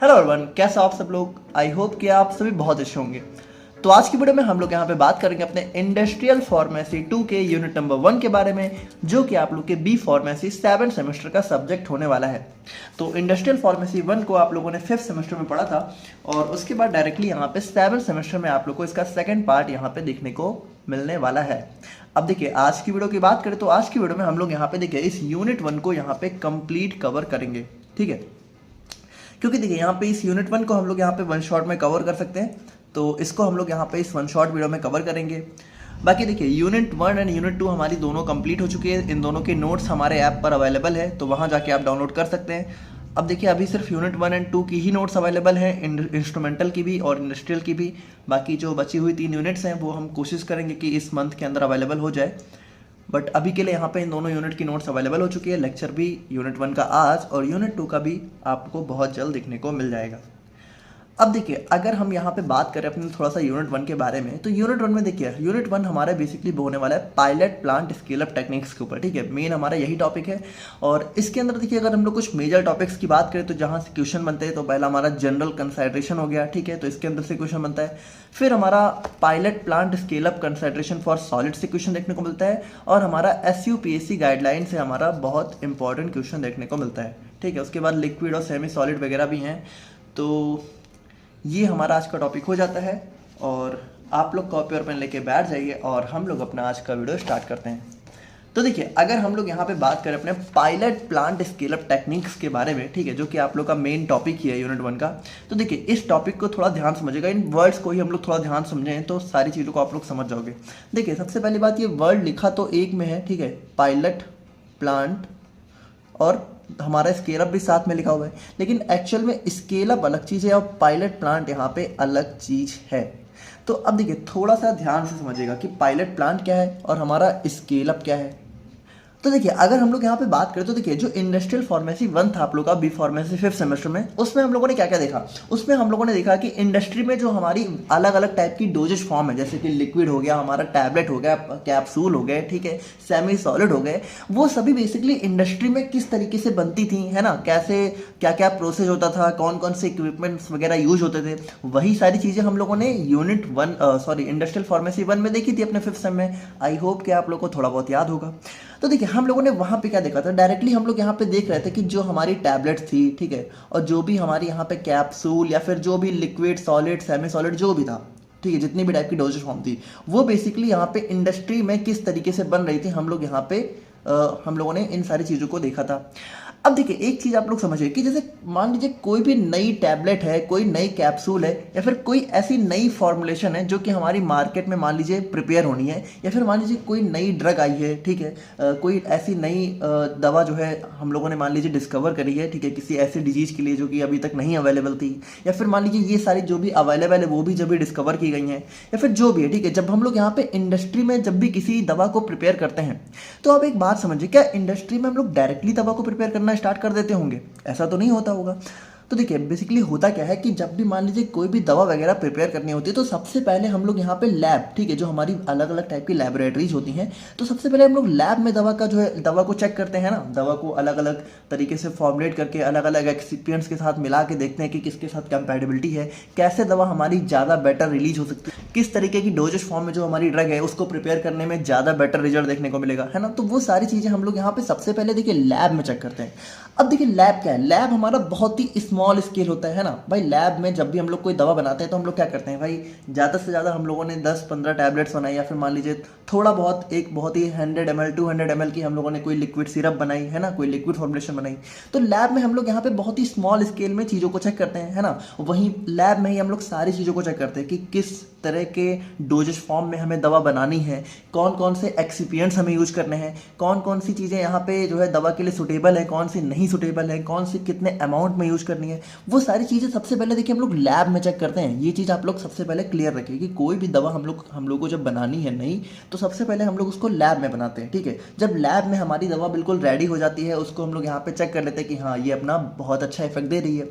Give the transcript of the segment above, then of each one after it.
Hello everyone, कैसे आप सब लोग। आई होप कि आप सभी बहुत अच्छे होंगे। तो आज की वीडियो में हम लोग यहाँ पे बात करेंगे अपने इंडस्ट्रियल फार्मेसी 2 के यूनिट नंबर 1 के बारे में, जो कि आप लोग के बी फार्मेसी 7 सेमेस्टर का सब्जेक्ट होने वाला है। तो इंडस्ट्रियल फार्मेसी 1 को आप लोगों ने 5th सेमेस्टर में पढ़ा था और उसके बाद डायरेक्टली यहाँ पे 7th सेमेस्टर में आप लोग को इसका सेकेंड पार्ट यहाँ पे देखने को मिलने वाला है। अब देखिए, आज की वीडियो की बात करें तो आज की वीडियो में हम लोग यहाँ पे देखिए इस यूनिट 1 को यहाँ पे कंप्लीट कवर करेंगे, ठीक है। क्योंकि देखिए यहाँ पे इस यूनिट 1 को हम लोग यहाँ पे वन शॉट में कवर कर सकते हैं, तो इसको हम लोग यहाँ पे इस वन शॉट वीडियो में कवर करेंगे। बाकी देखिए यूनिट 1 एंड यूनिट 2 हमारी दोनों कंप्लीट हो चुकी है। इन दोनों के नोट्स हमारे ऐप पर अवेलेबल है, तो वहाँ जाके आप डाउनलोड कर सकते हैं। अब देखिए अभी सिर्फ यूनिट 1 एंड 2 की ही नोट्स अवेलेबल हैं, इंस्ट्रूमेंटल की भी और इंडस्ट्रियल की भी। बाकी जो बची हुई 3 यूनिट्स हैं वो हम कोशिश करेंगे कि इस मंथ के अंदर अवेलेबल हो जाए। बट अभी के लिए यहाँ पे इन दोनों यूनिट की नोट्स अवेलेबल हो चुकी है। लेक्चर भी यूनिट 1 का आज और यूनिट 2 का भी आपको बहुत जल्द देखने को मिल जाएगा। अब देखिए अगर हम यहाँ पे बात करें अपने थोड़ा सा यूनिट 1 के बारे में, तो यूनिट 1 में देखिए यूनिट 1 हमारा बेसिकली होने वाला है pilot plant scale up techniques के ऊपर, ठीक है। मेन हमारा यही टॉपिक है और इसके अंदर देखिए अगर हम लोग कुछ मेजर टॉपिक्स की बात करें तो जहाँ से क्वेश्चन बनते हैं, तो पहला हमारा जनरल कंसिडरेशन हो गया, ठीक है, तो इसके अंदर से क्वेश्चन बनता है। फिर हमारा pilot plant scale up consideration for solid से क्वेश्चन देखने को मिलता है और हमारा SUPSC गाइडलाइन से हमारा बहुत इंपॉर्टेंट क्वेश्चन देखने को मिलता है, ठीक है। उसके बाद लिक्विड और सेमी सॉलिड वगैरह भी हैं। तो ये हमारा आज का टॉपिक हो जाता है और आप लोग कॉपी और पेन लेके बैठ जाइए और हम लोग अपना आज का वीडियो स्टार्ट करते हैं। तो देखिए अगर हम लोग यहाँ पे बात करें अपने pilot plant scale up techniques के बारे में, ठीक है, जो कि आप लोग का मेन टॉपिक ही है यूनिट 1 का। तो देखिए इस टॉपिक को थोड़ा ध्यान समझिएगा, इन वर्ड्स को ही हम लोग थोड़ा ध्यान समझें तो सारी चीज़ों को आप लोग समझ जाओगे। देखिए सबसे पहली बात, ये वर्ड लिखा तो एक में है, ठीक है, पायलट प्लांट, और हमारा स्केल अप भी साथ में लिखा हुआ है, लेकिन एक्चुअल में स्केल अप अलग चीज़ है और पायलट प्लांट यहाँ पे अलग चीज़ है। तो अब देखिए थोड़ा सा ध्यान से समझिएगा कि पायलट प्लांट क्या है और हमारा स्केल अप क्या है। तो देखिए अगर हम लोग यहाँ पे बात करें तो देखिए जो इंडस्ट्रियल फार्मेसी 1 था आप लोग का बी फार्मेसी 5th सेमेस्टर में, उसमें हम लोगों ने क्या क्या देखा। उसमें हम लोगों ने देखा कि इंडस्ट्री में जो हमारी अलग अलग टाइप की डोजेज फॉर्म है, जैसे कि लिक्विड हो गया, हमारा टैबलेट हो गया, कैप्सूल हो गए, ठीक है, सेमी सॉलिड हो गए, वो सभी बेसिकली इंडस्ट्री में किस तरीके से बनती थी, है ना, कैसे क्या क्या प्रोसेस होता था, कौन कौन से इक्विपमेंट्स वगैरह यूज होते थे, वही सारी चीज़ें हम लोगों ने यूनिट 1 इंडस्ट्रियल फार्मेसी 1 में देखी थी अपने 5th सेम में। आई होप कि आप लोग को थोड़ा बहुत याद होगा। तो देखिए हम लोगों ने वहाँ पे क्या देखा था, डायरेक्टली हम लोग यहाँ पे देख रहे थे कि जो हमारी टैबलेट थी, ठीक है, और जो भी हमारी यहाँ पे कैप्सूल या फिर जो भी लिक्विड सॉलिड सेमी सॉलिड जो भी था, ठीक है, जितनी भी टाइप की डोजेज फॉर्म थी, वो बेसिकली यहाँ पे इंडस्ट्री में किस तरीके से बन रही थी, हम लोग यहाँ पे हम लोगों ने इन सारी चीज़ों को देखा था। अब देखिए एक चीज़ आप लोग समझिए कि जैसे मान लीजिए कोई भी नई टैबलेट है, कोई नई कैप्सूल है, या फिर कोई ऐसी नई फॉर्मुलेशन है जो कि हमारी मार्केट में मान लीजिए प्रिपेयर होनी है, या फिर मान लीजिए कोई नई ड्रग आई है, ठीक है, कोई ऐसी नई दवा जो है हम लोगों ने मान लीजिए डिस्कवर करी है, ठीक है, किसी ऐसी डिजीज के लिए जो कि अभी तक नहीं अवेलेबल थी, या फिर मान लीजिए ये सारी जो भी अवेलेबल है वो भी जब भी डिस्कवर की गई हैं, या फिर जो भी है, ठीक है, जब हम लोग यहाँ पे इंडस्ट्री में जब भी किसी दवा को प्रिपेयर करते हैं, तो अब एक बात समझिए, क्या इंडस्ट्री में हम लोग डायरेक्टली दवा को प्रिपेयर करना स्टार्ट कर देते होंगे? ऐसा तो नहीं होता होगा। तो देखिए बेसिकली होता क्या है कि जब भी मान लीजिए कोई भी दवा वगैरह प्रिपेयर करनी होती है, तो सबसे पहले हम लोग यहाँ पे लैब, ठीक है, जो हमारी अलग अलग टाइप की लैबोरेटरीज होती हैं, तो सबसे पहले हम लोग लैब में दवा का जो है दवा को चेक करते हैं ना, दवा को अलग अलग तरीके से फॉर्मुलेट करके अलग अलग एक्सिपिएंट्स के साथ मिला के देखते हैं कि किसके साथ कंपैटिबिलिटी है, कैसे दवा हमारी ज़्यादा बेटर रिलीज हो सकती है, किस तरीके की डोजेज फॉर्म में जो हमारी ड्रग है उसको प्रिपेयर करने में ज़्यादा बेटर रिजल्ट देखने को मिलेगा, है ना। तो वो सारी चीज़ें हम लोग यहाँ पे सबसे पहले देखिए लैब में चेक करते हैं। अब देखिए लैब क्या है, लैब हमारा बहुत ही स्मॉल स्केल होता है ना भाई। लैब में जब भी हम लोग कोई दवा बनाते हैं तो हम लोग क्या करते हैं भाई, ज़्यादा से ज़्यादा हम लोगों ने 10-15 टैबलेट्स बनाई, या फिर मान लीजिए थोड़ा बहुत एक बहुत ही 100 ml 200 ml की हम लोगों ने कोई लिक्विड सिरप बनाई, है ना, कोई लिक्विड फॉर्मुलेशन बनाई। तो लैब में हम लोग यहाँ पे बहुत ही स्मॉल स्केल में चीज़ों को चेक करते हैं, है ना। वहीं लैब में ही हम लोग सारी चीज़ों को चेक करते हैं कि किस तरह के डोजेज फॉर्म में हमें दवा बनानी है, कौन कौन से एक्सिपिएंट्स हमें यूज करने हैं, कौन कौन सी चीज़ें यहाँ पे जो है दवा के लिए सुटेबल है, कौन सी नहीं सुटेबल है, कौन सी कितने अमाउंट में यूज करनी है, वो सारी चीज़ें सबसे पहले देखिए हम लोग लैब में चेक करते हैं। ये चीज़ आप लोग सबसे पहले क्लियर रखिए कि कोई भी दवा हम लोग को जब बनानी है नहीं, तो सबसे पहले हम लोग उसको लैब में बनाते हैं, ठीक है। जब लैब में हमारी दवा बिल्कुल रेडी हो जाती है, उसको हम लोग यहाँ पे चेक कर लेते हैं कि हाँ ये अपना बहुत अच्छा इफेक्ट दे रही है।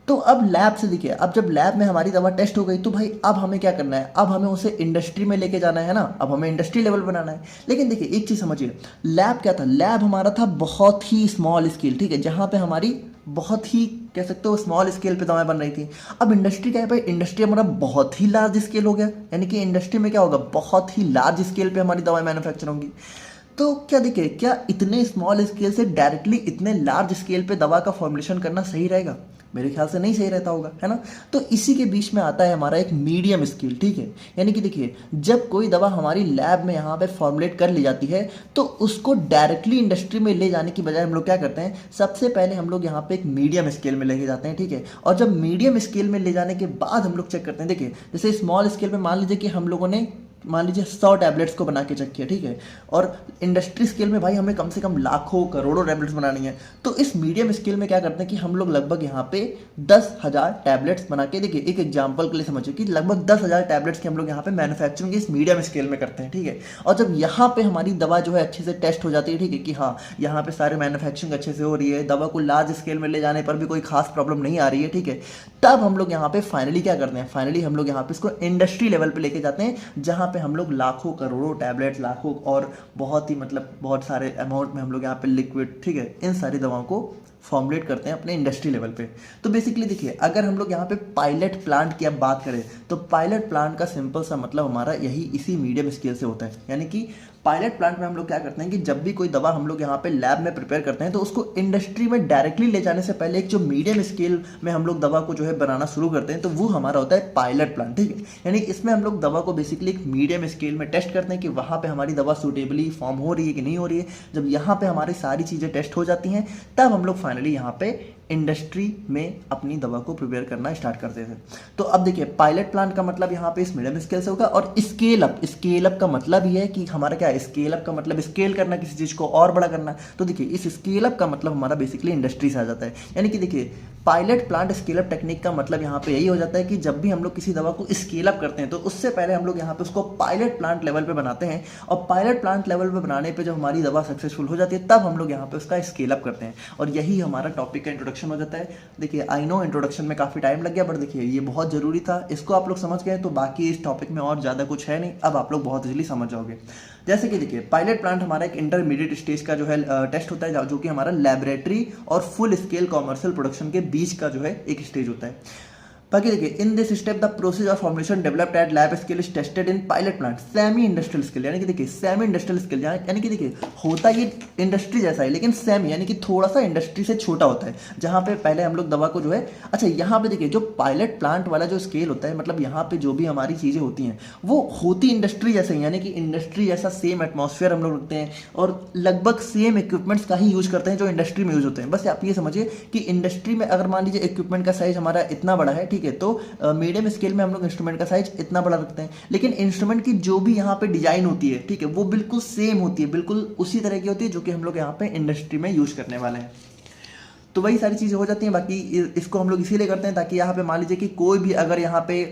तो अब लैब से देखिए, अब जब लैब में हमारी दवा टेस्ट हो गई तो भाई अब हमें क्या करना है, अब हमें उसे इंडस्ट्री में लेके जाना है ना, अब हमें इंडस्ट्री लेवल बनाना है। लेकिन देखिए एक चीज़ समझिए, लैब क्या था, लैब हमारा था बहुत ही स्मॉल स्केल, ठीक है, जहाँ पे हमारी बहुत ही कह सकते हो स्मॉल स्केल पे दवाएं बन रही थी। अब इंडस्ट्री क्या है भाई, इंडस्ट्री हमारा बहुत ही लार्ज स्केल हो गया, यानी कि इंडस्ट्री में क्या होगा, बहुत ही लार्ज स्केल पे हमारी दवाएं मैन्युफैक्चर होंगी। तो क्या देखिए, क्या इतने स्मॉल स्केल से डायरेक्टली इतने लार्ज स्केल पे दवा का फॉर्मुलेशन करना सही रहेगा? मेरे ख्याल से नहीं सही रहता होगा, है ना। तो इसी के बीच में आता है हमारा एक मीडियम स्केल, ठीक है। यानी कि देखिए, जब कोई दवा हमारी लैब में यहाँ पे फॉर्मुलेट कर ली जाती है तो उसको डायरेक्टली इंडस्ट्री में ले जाने की बजाय हम लोग क्या करते हैं, सबसे पहले हम लोग यहाँ पे एक मीडियम स्केल में लेके जाते हैं, ठीक है। और जब मीडियम स्केल में ले जाने के बाद हम लोग चेक करते हैं, देखिए जैसे स्मॉल स्केल में मान लीजिए कि हम लोगों ने मान लीजिए 100 टैबलेट्स को बना के चेक किया, ठीक है। और इंडस्ट्री स्केल में भाई हमें कम से कम लाखों करोड़ों टैबलेट्स बनानी है। तो इस मीडियम स्केल में क्या करते हैं कि हम लोग लगभग यहाँ पे 10,000 टैबलेट्स बना के, देखिए एक एग्जांपल के लिए समझिए कि लगभग 10,000 टैबलेट्स की हम लोग यहाँ पे मैन्युफैक्चरिंग इस मीडियम स्केल में करते हैं, ठीक है। और जब यहाँ पे हमारी दवा जो है अच्छे से टेस्ट हो जाती है, ठीक है, कि हाँ यहाँ पे सारे मैन्युफैक्चरिंग अच्छे से हो रही है, दवा को लार्ज स्केल में ले जाने पर भी कोई खास प्रॉब्लम नहीं आ रही है, ठीक है, तब हम लोग यहाँ पे फाइनली क्या करते हैं, फाइनली हम लोग यहाँ पे इसको इंडस्ट्री लेवल पे लेके जाते हैं, जहाँ पे हम लोग लाखों करोड़ों टैबलेट्स, लाखों और बहुत ही मतलब बहुत सारे अमाउंट में हम लोग यहाँ पे लिक्विड, ठीक है, इन सारी दवाओं को फॉर्मुलेट करते हैं अपने इंडस्ट्री लेवल पे। तो बेसिकली देखिए, अगर हम लोग यहाँ पे पायलट प्लांट की अब बात करें तो पायलट प्लांट का सिंपल सा मतलब हमारा यही इसी मीडियम स्केल से होता है। यानी कि पायलट प्लांट में हम लोग क्या करते हैं कि जब भी कोई दवा हम लोग यहाँ पे लैब में प्रिपेयर करते हैं तो उसको इंडस्ट्री में डायरेक्टली ले जाने से पहले एक जो मीडियम स्केल में हम लोग दवा को जो है बनाना शुरू करते हैं, तो वो हमारा होता है पायलट प्लांट, ठीक है। यानी इसमें हम लोग दवा को बेसिकली एक मीडियम स्केल में टेस्ट करते हैं कि वहाँ पे हमारी दवा सूटेबली फॉर्म हो रही है कि नहीं हो रही है। जब यहाँ पे हमारी सारी चीज़ें टेस्ट हो जाती हैं तब हम लोग फाइनली यहाँ पे इंडस्ट्री में अपनी दवा को प्रिपेयर करना स्टार्ट करते थे। तो अब देखिए, पायलट प्लांट का मतलब यहाँ पे इस मीडियम स्केल से होगा। और स्केल अप का मतलब ये है कि हमारा क्या है, स्केल अप का मतलब स्केल करना, किसी चीज़ को और बड़ा करना। तो देखिए, इस स्केल अप का मतलब हमारा बेसिकली इंडस्ट्री से आ जाता है। यानी कि देखिए, pilot plant scale up technique का मतलब यहाँ पे यही हो जाता है कि जब भी हम लोग किसी दवा को स्केल अप करते हैं तो उससे पहले हम लोग यहाँ पे उसको पायलट प्लांट लेवल पे बनाते हैं, और पायलट प्लांट लेवल पे बनाने पे जब हमारी दवा सक्सेसफुल हो जाती है तब हम लोग यहाँ पे उसका स्केल अप करते हैं। और यही हमारा टॉपिक का इंट्रोडक्शन हो जाता है। देखिए, आई नो इंट्रोडक्शन में काफ़ी टाइम लग गया, बट देखिए ये बहुत ज़रूरी था, इसको आप लोग समझ गए तो बाकी इस टॉपिक में और ज़्यादा कुछ है नहीं, अब आप लोग बहुत इजीली समझ जाओगे। जैसे कि देखिए, पायलट प्लांट हमारा एक इंटरमीडिएट स्टेज का जो है टेस्ट होता है, जो कि हमारा लैबोरेटरी और फुल स्केल कॉमर्शियल प्रोडक्शन के बीच का जो है एक स्टेज होता है। बाकी देखिए, in this step the process of formulation developed eight lab scale is tested in pilot plant semi industrial scale. यानी कि देखिए, सेमी इंडस्ट्रियल स्केल यानी कि देखिए होता ये इंडस्ट्री जैसा है, लेकिन सेमी यानी कि थोड़ा सा इंडस्ट्री से छोटा होता है, जहाँ पे पहले हम लोग दवा को जो है, अच्छा यहाँ पे देखिए, जो पायलट प्लांट वाला जो स्केल होता है, मतलब यहाँ पे जो भी हमारी चीज़ें होती हैं वो होती इंडस्ट्री जैसे ही, यानी कि इंडस्ट्री जैसा सेम एटमॉस्फेयर हम लोग रखते हैं और लगभग सेम इक्विपमेंट्स का ही यूज करते हैं जो इंडस्ट्री में यूज होते हैं। बस आप ये समझिए कि इंडस्ट्री में अगर मान लीजिए इक्विपमेंट का साइज हमारा इतना बड़ा है, ठीक है, तो मीडियम स्केल में हम लोग इंस्ट्रूमेंट का साइज इतना बड़ा रखते हैं, लेकिन इंस्ट्रूमेंट की जो भी यहाँ पे डिजाइन होती है, ठीक है, वो बिल्कुल सेम होती है, बिल्कुल उसी तरह की होती है जो कि हम लोग यहाँ पे इंडस्ट्री में यूज करने वाले हैं। तो वही सारी चीज़ें हो जाती हैं। बाकी इसको हम लोग इसीलिए करते हैं ताकि यहाँ पे मान लीजिए कि कोई भी अगर यहाँ पे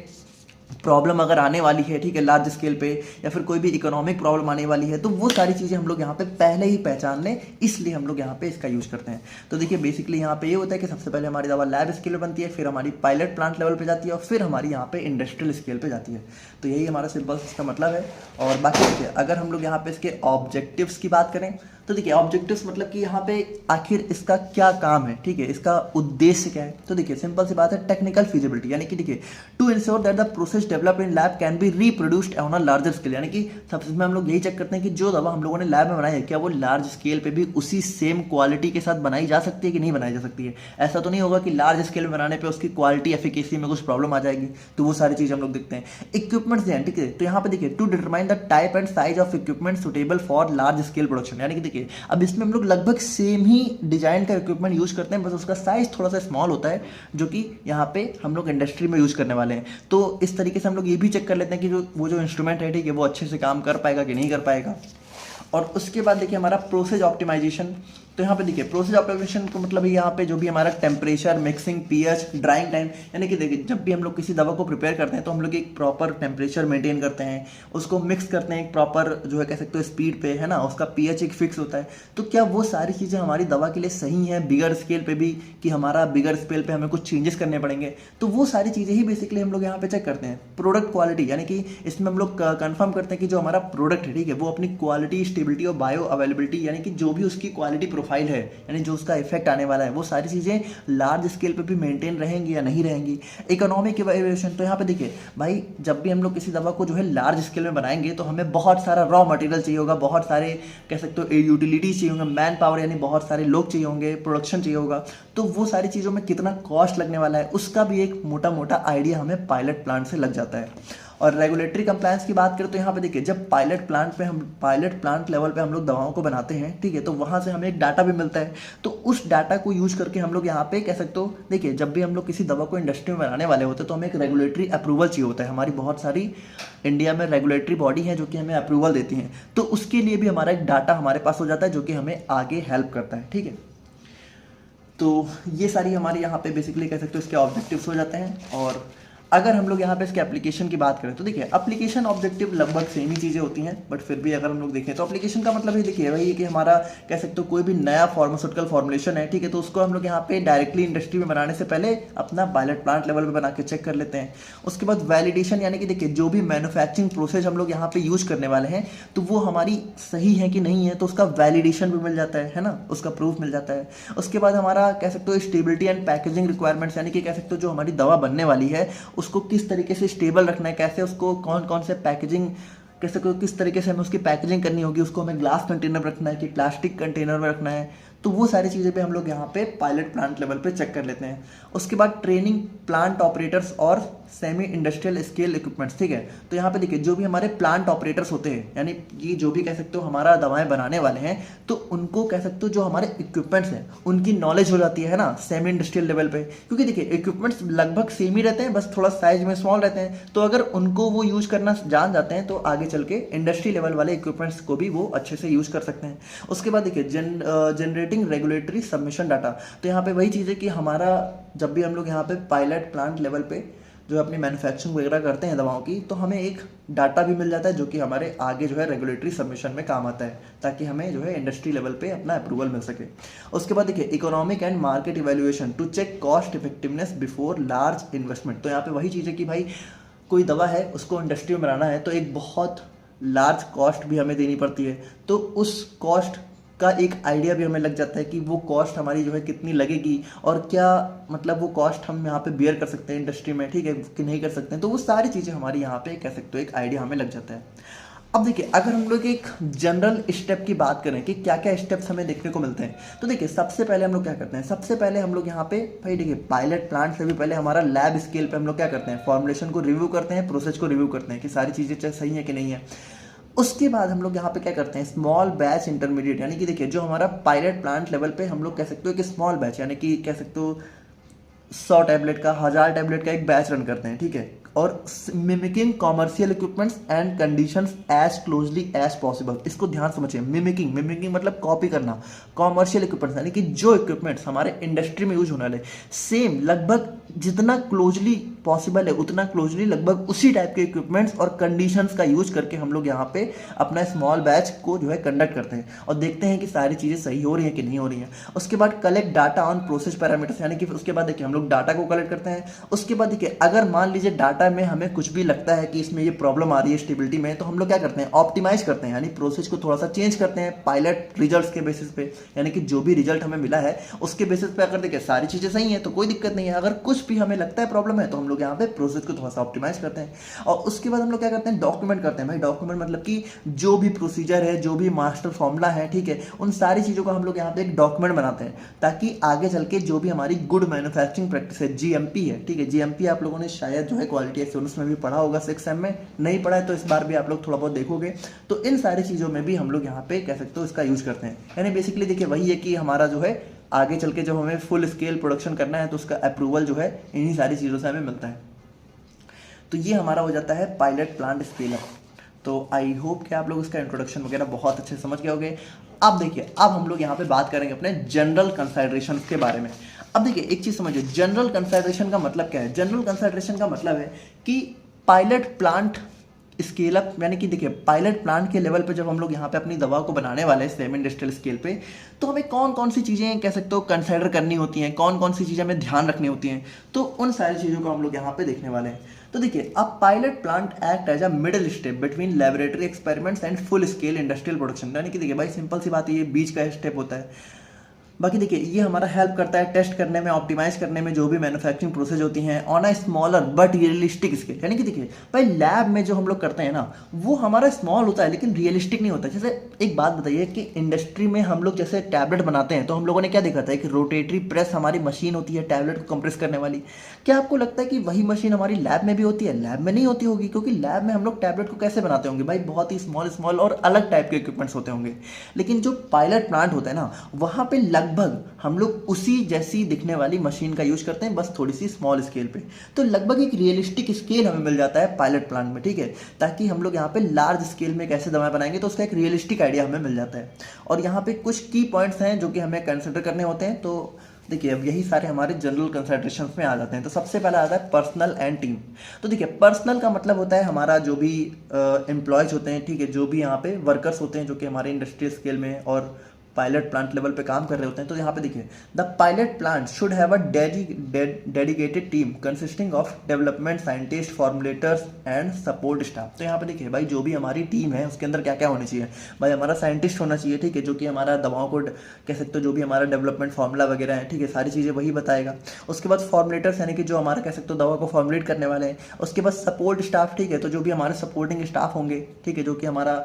प्रॉब्लम अगर आने वाली है, ठीक है, लार्ज स्केल पे, या फिर कोई भी इकोनॉमिक प्रॉब्लम आने वाली है, तो वो सारी चीज़ें हम लोग यहाँ पे पहले ही पहचान लें, इसलिए हम लोग यहाँ पे इसका यूज करते हैं। तो देखिए, बेसिकली यहाँ पे ये होता है कि सबसे पहले हमारी दवा लैब स्केल पे बनती है, फिर हमारी पायलट प्लांट लेवल पे जाती है, और फिर हमारी यहाँ पे इंडस्ट्रियल स्केल पे जाती है। तो यही हमारा सिंपल इसका मतलब है। और बाकी देखिए, अगर हम लोग यहाँ पे इसके ऑब्जेक्टिव्स की बात करें तो देखिए, ऑब्जेक्टिव्स मतलब कि यहाँ पे आखिर इसका क्या काम है, ठीक है, इसका उद्देश्य क्या है। तो देखिए, सिंपल सी बात है, टेक्निकल फिजिबिलिटी, यानी कि देखिए, to ensure that the process developed in lab can be reproduced on a larger scale. यानी कि सबसे में हम लोग यही चेक करते हैं कि जो दवा हम लोगों ने लैब में बनाई है, क्या वो लार्ज स्केल पे भी उसी सेम क्वालिटी के साथ बनाई जा सकती है कि नहीं बनाई जा सकती है। ऐसा तो नहीं होगा कि लार्ज स्केल में बनाने पर उसकी क्वालिटी एफिकेसी में कुछ प्रॉब्लम आ जाएगी, तो वो सारी चीज़ हम लोग देखते हैं। इक्विपमेंट्स हैं, ठीक है, तो यहाँ पे देखिए, to determine the type and size of equipment suitable for large scale production. यानी कि देखिए, अब इसमें लोग लगभग सेम ही डिजाइन का इक्विपमेंट यूज करते हैं, बस उसका साइज थोड़ा सा स्मॉल होता है, जो कि यहाँ पे हम लोग इंडस्ट्री में यूज करने वाले हैं। तो इस तरीके से हम लोग ये भी चेक कर लेते हैं कि जो इंस्ट्रूमेंट है, ठीक है, वो अच्छे से काम कर पाएगा कि नहीं कर पाएगा। और उसके बाद देखिए, हमारा प्रोसेस ऑप्टिमाइजेशन। तो यहाँ पे देखिए, प्रोसेस ऑप्टिमाइजेशन को मतलब यहाँ पे जो भी हमारा temperature, mixing, pH, drawing time, यानी कि देखिए, जब भी हम लोग किसी दवा को प्रिपेयर करते हैं तो हम लोग एक प्रॉपर टेम्परेचर मेंटेन करते हैं, उसको मिक्स करते हैं एक प्रॉपर जो है कह सकते हो स्पीड पे, है ना, उसका पीएच एक फिक्स होता है। तो क्या वो सारी चीज़ें हमारी दवा के लिए सही हैं बिगर स्केल पे भी, कि हमारा बिगर स्केल पे हमें कुछ चेंजेस करने पड़ेंगे। तो वो सारी चीज़ें ही बेसिकली हम लोग यहाँ पे चेक करते हैं। प्रोडक्ट क्वालिटी, यानी कि इसमें हम लोग कंफर्म करते हैं कि जो हमारा प्रोडक्ट है, ठीक है, वो अपनी क्वालिटी, स्टेबिलिटी और बायो अवेलेबिलिटी, यानी कि जो भी उसकी क्वालिटी प्रोफाइल है, यानी जो उसका इफेक्ट आने वाला है, वो सारी चीज़ें लार्ज स्केल पे भी मेंटेन रहेंगी या नहीं रहेंगी। इकोनॉमिक इवैल्यूएशन, तो यहाँ पे देखिए भाई, जब भी हम लोग किसी दवा को जो है लार्ज स्केल में बनाएंगे तो हमें बहुत सारा रॉ मटेरियल चाहिए होगा, बहुत सारे कह सकते हो यूटिलिटीज चाहिए होंगे, मैन पावर यानी बहुत सारे लोग चाहिए होंगे, प्रोडक्शन चाहिए होगा। तो वो सारी चीज़ों में कितना कॉस्ट लगने वाला है उसका भी एक मोटा मोटा आइडिया हमें पायलट प्लांट से लग जाता है। और रेगुलेटरी कंप्लायंस की बात करें तो यहाँ पे देखिए, जब पायलट प्लांट लेवल पे हम लोग दवाओं को बनाते हैं, ठीक है, तो वहाँ से हमें एक डाटा भी मिलता है। तो उस डाटा को यूज करके हम लोग यहाँ पे कह सकते हो, देखिए जब भी हम लोग किसी दवा को इंडस्ट्री में बनाने वाले होते हैं तो हमें एक रेगुलेटरी अप्रूवल चाहिए होता है। हमारी बहुत सारी इंडिया में रेगुलेटरी बॉडी है जो कि हमें अप्रूवल देती हैं, तो उसके लिए भी हमारा एक डाटा हमारे पास हो जाता है जो कि हमें आगे हेल्प करता है, ठीक है। तो ये सारी हमारे यहाँ पे बेसिकली कह सकते हो इसके ऑब्जेक्टिव्स हो जाते हैं। और अगर हम लोग यहाँ पे इसके एप्लीकेशन की बात करें तो देखिए, एप्लीकेशन ऑब्जेक्टिव लगभग सेम ही चीज़ें होती हैं, बट फिर भी अगर हम लोग देखें तो एप्लीकेशन का मतलब ये देखिए वही है कि हमारा कह सकते हो कोई भी नया फार्मास्यूटिकल फॉर्मुलेशन है, ठीक है, तो उसको हम लोग यहाँ पे डायरेक्टली इंडस्ट्री में बनाने से पहले अपना पायलट प्लांट लेवल पे बना के चेक कर लेते हैं। उसके बाद वैलिडेशन, यानी कि देखिए जो भी मैन्युफैक्चरिंग प्रोसेस हम लोग यहाँ पे यूज करने वाले हैं तो वो हमारी सही है कि नहीं है, तो उसका वैलिडेशन भी मिल जाता है ना, उसका प्रूफ मिल जाता है। उसके बाद हमारा कह सकते हो स्टेबिलिटी एंड पैकेजिंग रिक्वायरमेंट्स, यानी कि कह सकते हो जो हमारी दवा बनने वाली है उसको किस तरीके से स्टेबल रखना है, कैसे उसको कौन कौन से पैकेजिंग, कैसे किस तरीके से हमें उसकी पैकेजिंग करनी होगी, उसको हमें ग्लास कंटेनर में रखना है कि प्लास्टिक कंटेनर में रखना है, तो वो सारी चीज़ें भी हम लोग यहाँ पे पायलट प्लांट लेवल पे चेक कर लेते हैं। उसके बाद ट्रेनिंग प्लांट ऑपरेटर्स और सेमी इंडस्ट्रियल स्केल इक्विपमेंट्स, ठीक है, तो यहाँ पे देखिए जो भी हमारे प्लांट ऑपरेटर्स होते हैं, यानी कि जो भी कह सकते हो हमारा दवाएं बनाने वाले हैं, तो उनको कह सकते हो जो हमारे इक्विपमेंट्स हैं उनकी नॉलेज हो जाती है ना सेमी इंडस्ट्रियल लेवल पे, क्योंकि देखिए इक्विपमेंट्स लगभग सेम ही रहते हैं, बस थोड़ा साइज में स्मॉल रहते हैं, तो अगर उनको वो यूज करना जान जाते हैं तो आगे चल के इंडस्ट्री लेवल वाले इक्विपमेंट्स को भी वो अच्छे से यूज कर सकते हैं। उसके बाद देखिए जनरेटिंग रेगुलेटरी सबमिशन डाटा, तो यहाँ पे वही चीज़ है कि हमारा जब भी हम लोग यहाँ पे पायलट प्लांट लेवल पे जो अपनी मैन्युफैक्चरिंग वगैरह करते हैं दवाओं की, तो हमें एक डाटा भी मिल जाता है जो कि हमारे आगे जो है रेगुलेटरी सबमिशन में काम आता है, ताकि हमें जो है इंडस्ट्री लेवल पे अपना अप्रूवल मिल सके। उसके बाद देखिए economic and market evaluation to check cost effectiveness before large investment, तो यहाँ पे वही चीज़ है कि भाई कोई दवा है उसको इंडस्ट्री में बनाना है तो एक बहुत लार्ज कॉस्ट भी हमें देनी पड़ती है, तो उस कॉस्ट का एक आइडिया भी हमें लग जाता है कि वो कॉस्ट हमारी जो है कितनी लगेगी और क्या मतलब वो कॉस्ट हम यहाँ पे बियर कर सकते हैं इंडस्ट्री में, ठीक है, कि नहीं कर सकते हैं, तो वो सारी चीज़ें हमारी यहाँ पे कह सकते हो एक आइडिया हमें लग जाता है। अब देखिए अगर हम लोग एक जनरल स्टेप की बात करें कि क्या क्या स्टेप्स हमें देखने को मिलते हैं, तो देखिए सबसे पहले हम लोग क्या करते हैं, सबसे पहले हम लोग यहाँ पे भाई देखिए पायलट प्लांट से भी पहले हमारा लैब स्केल पे हम लोग क्या करते हैं, फॉर्मुलेशन को रिव्यू करते हैं, प्रोसेस को रिव्यू करते हैं कि सारी चीज़ें सही है कि नहीं है। उसके बाद हम लोग यहाँ पे क्या करते हैं, स्मॉल बैच इंटरमीडिएट, यानी कि देखिए जो हमारा पायलट प्लांट लेवल पे हम लोग कह सकते हो कि स्मॉल बैच, यानी कि कह सकते हो 100 टैबलेट का 1000 टैबलेट का एक बैच रन करते हैं, ठीक है, और mimicking commercial equipments and conditions as closely as possible. इसको ध्यान समझिए, मिमिकिंग मतलब कॉपी करना, कॉमर्शियल इक्विपमेंट्स यानी कि जो इक्विपमेंट्स हमारे इंडस्ट्री में यूज होने वाले सेम लगभग जितना क्लोजली पॉसिबल है उतना क्लोजली लगभग उसी टाइप के इक्विपमेंट्स और कंडीशंस का यूज करके हम लोग यहाँ पे अपना स्मॉल बैच को जो है कंडक्ट करते हैं और देखते हैं कि सारी चीज़ें सही हो रही हैं कि नहीं हो रही हैं। उसके बाद collect data on process parameters, यानी कि उसके बाद देखिए हम लोग डाटा को कलेक्ट करते हैं। उसके बाद देखिए अगर मान लीजिए डाटा में हमें कुछ भी लगता है कि इसमें ये प्रॉब्लम आ रही है स्टेबिलिटी में, तो हम लोग क्या करते हैं, ऑप्टिमाइज करते हैं, यानी प्रोसेस को थोड़ा सा चेंज करते हैं पायलट रिजल्ट्स के बेसिस पे, यानी कि जो भी रिजल्ट हमें मिला है उसके बेसिस पे अगर देखिए सारी चीज़ें सही हैं तो कोई दिक्कत नहीं है, अगर कुछ भी हमें लगता है प्रॉब्लम है तो हम लोग यहाँ पे प्रोसेस को थोड़ा सा ऑप्टिमाइज करते हैं। और उसके बाद हम लोग क्या करते हैं, डॉक्यूमेंट करते हैं। भाई डॉक्यूमेंट मतलब कि जो भी प्रोसीजर है, जो भी मास्टर फॉर्मूला है, ठीक है, उन सारी चीज़ों को हम लोग यहाँ पे एक डॉक्यूमेंट बनाते हैं ताकि आगे चल के जो भी हमारी गुड मैन्युफैक्चरिंग प्रैक्टिस है, जीएमपी है, ठीक है, जीएमपी आप लोगों ने शायद जो है क्वालिटी एश्योरेंस में भी पढ़ा होगा 6 सेम में, नहीं पढ़ा है तो इस बार भी आप लोग थोड़ा बहुत देखोगे, तो इन सारी चीज़ों में भी हम लोग यहाँ पे कह सकते हो इसका यूज करते हैं। यानी बेसिकली देखिए वही है कि हमारा जो है आगे चल के जब हमें फुल स्केल प्रोडक्शन करना है तो उसका अप्रूवल जो है इन्हीं सारी चीज़ों से हमें मिलता है। तो ये हमारा हो जाता है पायलट प्लांट स्केल अप। तो आई होप कि आप लोग इसका इंट्रोडक्शन वगैरह बहुत अच्छे से समझ गए होंगे। अब देखिए अब हम लोग यहाँ पे बात करेंगे अपने जनरल कंसाइडरेशन के बारे में। अब देखिए एक चीज़ समझिए, जनरल कंसाइडरेशन का मतलब क्या है। जनरल कंसाइडरेशन का मतलब है कि पायलट प्लांट स्केल अप, यानी कि देखिए पायलट प्लांट के लेवल पे जब हम लोग यहाँ पे अपनी दवा को बनाने वाले हैं सेमी इंडस्ट्रियल स्केल पे, तो हमें कौन कौन सी चीज़ें कह सकते हो कंसाइडर करनी होती हैं, कौन कौन सी चीज़ें हमें ध्यान रखनी होती हैं, तो उन सारी चीज़ों को हम लोग यहाँ पे देखने वाले हैं। तो देखिए अब pilot plant act as a middle step between laboratory experiments and full scale industrial production, यानी कि देखिए भाई सिंपल सी बात है, ये बीच का स्टेप होता है। बाकी देखिए ये हमारा हेल्प करता है टेस्ट करने में, ऑप्टिमाइज करने में जो भी मैन्युफैक्चरिंग प्रोसेस होती हैं on a smaller but realistic scale. यानी कि देखिए भाई लैब में जो हम लोग करते हैं ना वो हमारा स्मॉल होता है लेकिन रियलिस्टिक नहीं होता। जैसे एक बात बताइए कि इंडस्ट्री में हम लोग जैसे टैबलेट बनाते हैं तो हम लोगों ने क्या देखा था कि रोटेटरी प्रेस हमारी मशीन होती है टैबलेट को कंप्रेस करने वाली। क्या आपको लगता है कि वही मशीन हमारी लैब में भी होती है? लैब में नहीं होती होगी, क्योंकि लैब में हम लोग टैबलेट को कैसे बनाते होंगे भाई, बहुत ही स्मॉल स्मॉल और अलग टाइप के इक्विपमेंट्स होते होंगे। लेकिन जो पायलट प्लांट होता है ना वहाँ पे लगभग हम लोग उसी जैसी दिखने वाली मशीन का यूज करते हैं, बस थोड़ी सी स्मॉल स्केल पे। तो लगभग एक रियलिस्टिक स्केल हमें मिल जाता है पायलट प्लांट में, ठीक है, ताकि हम लोग यहाँ पे लार्ज स्केल में कैसे दवाएं बनाएंगे तो उसका एक रियलिस्टिक आइडिया हमें मिल जाता है। और यहाँ पे कुछ की पॉइंट्स हैं जो कि हमें कंसिडर करने होते हैं। तो देखिए अब यही सारे हमारे जनरल कंसिडरेशन में आ जाते हैं। तो सबसे पहला आता है पर्सनल एंड टीम। तो देखिए पर्सनल का मतलब होता है हमारा जो भी एम्प्लॉयज होते हैं, ठीक है, जो भी यहाँ पे वर्कर्स होते हैं जो कि हमारे इंडस्ट्रियल स्केल में और पायलट प्लांट लेवल पे काम कर रहे होते हैं। तो यहाँ पे देखिए the pilot plant should have a dedicated team consisting of development scientist, formulators and support staff. तो यहाँ पे देखिए भाई जो भी हमारी टीम है उसके अंदर क्या क्या होनी चाहिए भाई, हमारा साइंटिस्ट होना चाहिए, ठीक है, जो कि हमारा दवाओं को कह सकते हो जो भी हमारा डेवलपमेंट फार्मूला वगैरह है, ठीक है, सारी चीज़ें वही बताएगा। उसके बाद फॉर्मुलेटर्स यानी कि जो हमारा कह सकते हो दवा को फॉर्मुलेट करने वाले हैं। उसके बाद सपोर्ट स्टाफ, ठीक है, तो जो भी हमारे सपोर्टिंग स्टाफ होंगे, ठीक है, जो कि हमारा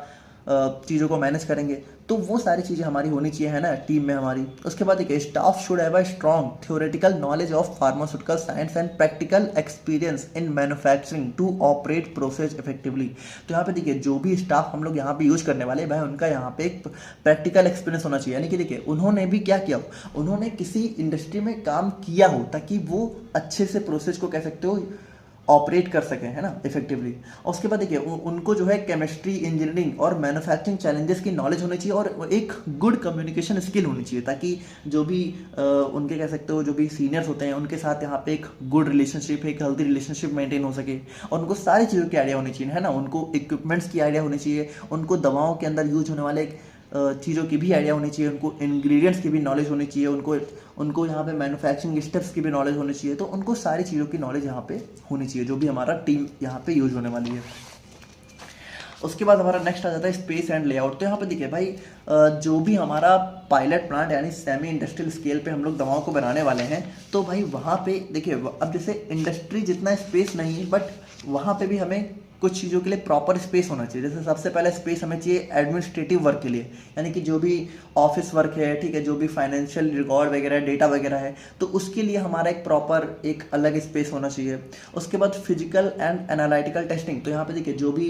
चीज़ों को मैनेज करेंगे। तो वो सारी चीज़ें हमारी होनी चाहिए, है ना, टीम में हमारी। उसके बाद देखिए staff should have a strong theoretical knowledge of pharmaceutical science and practical experience in manufacturing to operate process effectively. तो यहाँ पे देखिए जो भी स्टाफ हम लोग यहाँ पे यूज करने वाले हैं भाई उनका यहाँ पे एक प्रैक्टिकल एक्सपीरियंस होना चाहिए। यानी कि देखिए उन्होंने भी क्या किया हो, उन्होंने किसी इंडस्ट्री में काम किया हो ताकि वो अच्छे से प्रोसेस को कह सकते हो ऑपरेट कर सकें, है ना, इफेक्टिवली। और उसके बाद देखिए उनको जो है केमिस्ट्री, इंजीनियरिंग और मैन्युफैक्चरिंग चैलेंजेस की नॉलेज होनी चाहिए और एक गुड कम्युनिकेशन स्किल होनी चाहिए ताकि जो भी उनके कह सकते हो जो भी सीनियर्स होते हैं उनके साथ यहाँ पे एक गुड रिलेशनशिप, एक हेल्थी रिलेशनशिप मेंटेन हो सके। और उनको सारी चीज़ों की आइडिया होनी चाहिए, है ना, उनको इक्विपमेंट्स की आइडिया होनी चाहिए, उनको दवाओं के अंदर यूज होने वाले चीज़ों की भी आइडिया होनी चाहिए, उनको इंग्रेडिएंट्स की भी नॉलेज होनी चाहिए, उनको यहाँ पे मैन्युफैक्चरिंग स्टेप्स की भी नॉलेज होनी चाहिए। तो उनको सारी चीज़ों की नॉलेज यहाँ पे होनी चाहिए जो भी हमारा टीम यहाँ पे यूज होने वाली है। उसके बाद हमारा नेक्स्ट आ जाता है स्पेस एंड लेआउट। तो यहाँ पे देखिए भाई जो भी हमारा पायलट प्लांट यानी सेमी इंडस्ट्रियल स्केल पे हम लोग दवाओं को बनाने वाले हैं तो भाई वहाँ पे देखिए अब जैसे इंडस्ट्री जितना स्पेस नहीं बट वहाँ पे भी हमें कुछ चीज़ों के लिए प्रॉपर स्पेस होना चाहिए। जैसे सबसे पहले स्पेस हमें चाहिए एडमिनिस्ट्रेटिव वर्क के लिए, यानी कि जो भी ऑफिस वर्क है, ठीक है, जो भी फाइनेंशियल रिकॉर्ड वगैरह डेटा वगैरह है तो उसके लिए हमारा एक प्रॉपर एक अलग स्पेस होना चाहिए। उसके बाद फिजिकल एंड एनालिटिकल टेस्टिंग। तो यहाँ पे देखिए जो भी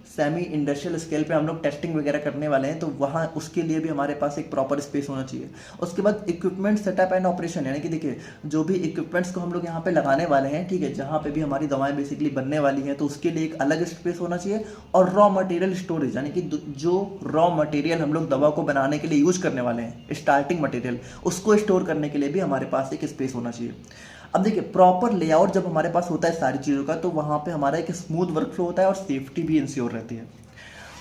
सेमी इंडस्ट्रियल स्केल पे हम लोग टेस्टिंग वगैरह करने वाले हैं तो वहाँ उसके लिए भी हमारे पास एक प्रॉपर स्पेस होना चाहिए। उसके बाद इक्विपमेंट सेटअप एंड ऑपरेशन, यानी कि देखिए जो भी इक्विपमेंट्स को हम लोग यहाँ पे लगाने वाले हैं, ठीक है, जहाँ पे भी हमारी दवाएं बेसिकली बनने वाली हैं तो उसके लिए एक अलग स्पेस होना चाहिए। और रॉ मटेरियल स्टोरेज, यानी कि जो रॉ मटेरियल हम लोग दवा को बनाने के लिए यूज करने वाले हैं, स्टार्टिंग मटेरियल, उसको स्टोर करने के लिए भी हमारे पास एक स्पेस होना चाहिए। अब देखिए प्रॉपर लेआउट जब हमारे पास होता है सारी चीज़ों का तो वहाँ पे हमारा एक स्मूथ वर्कफ्लो होता है और सेफ्टी भी इंश्योर रहती है।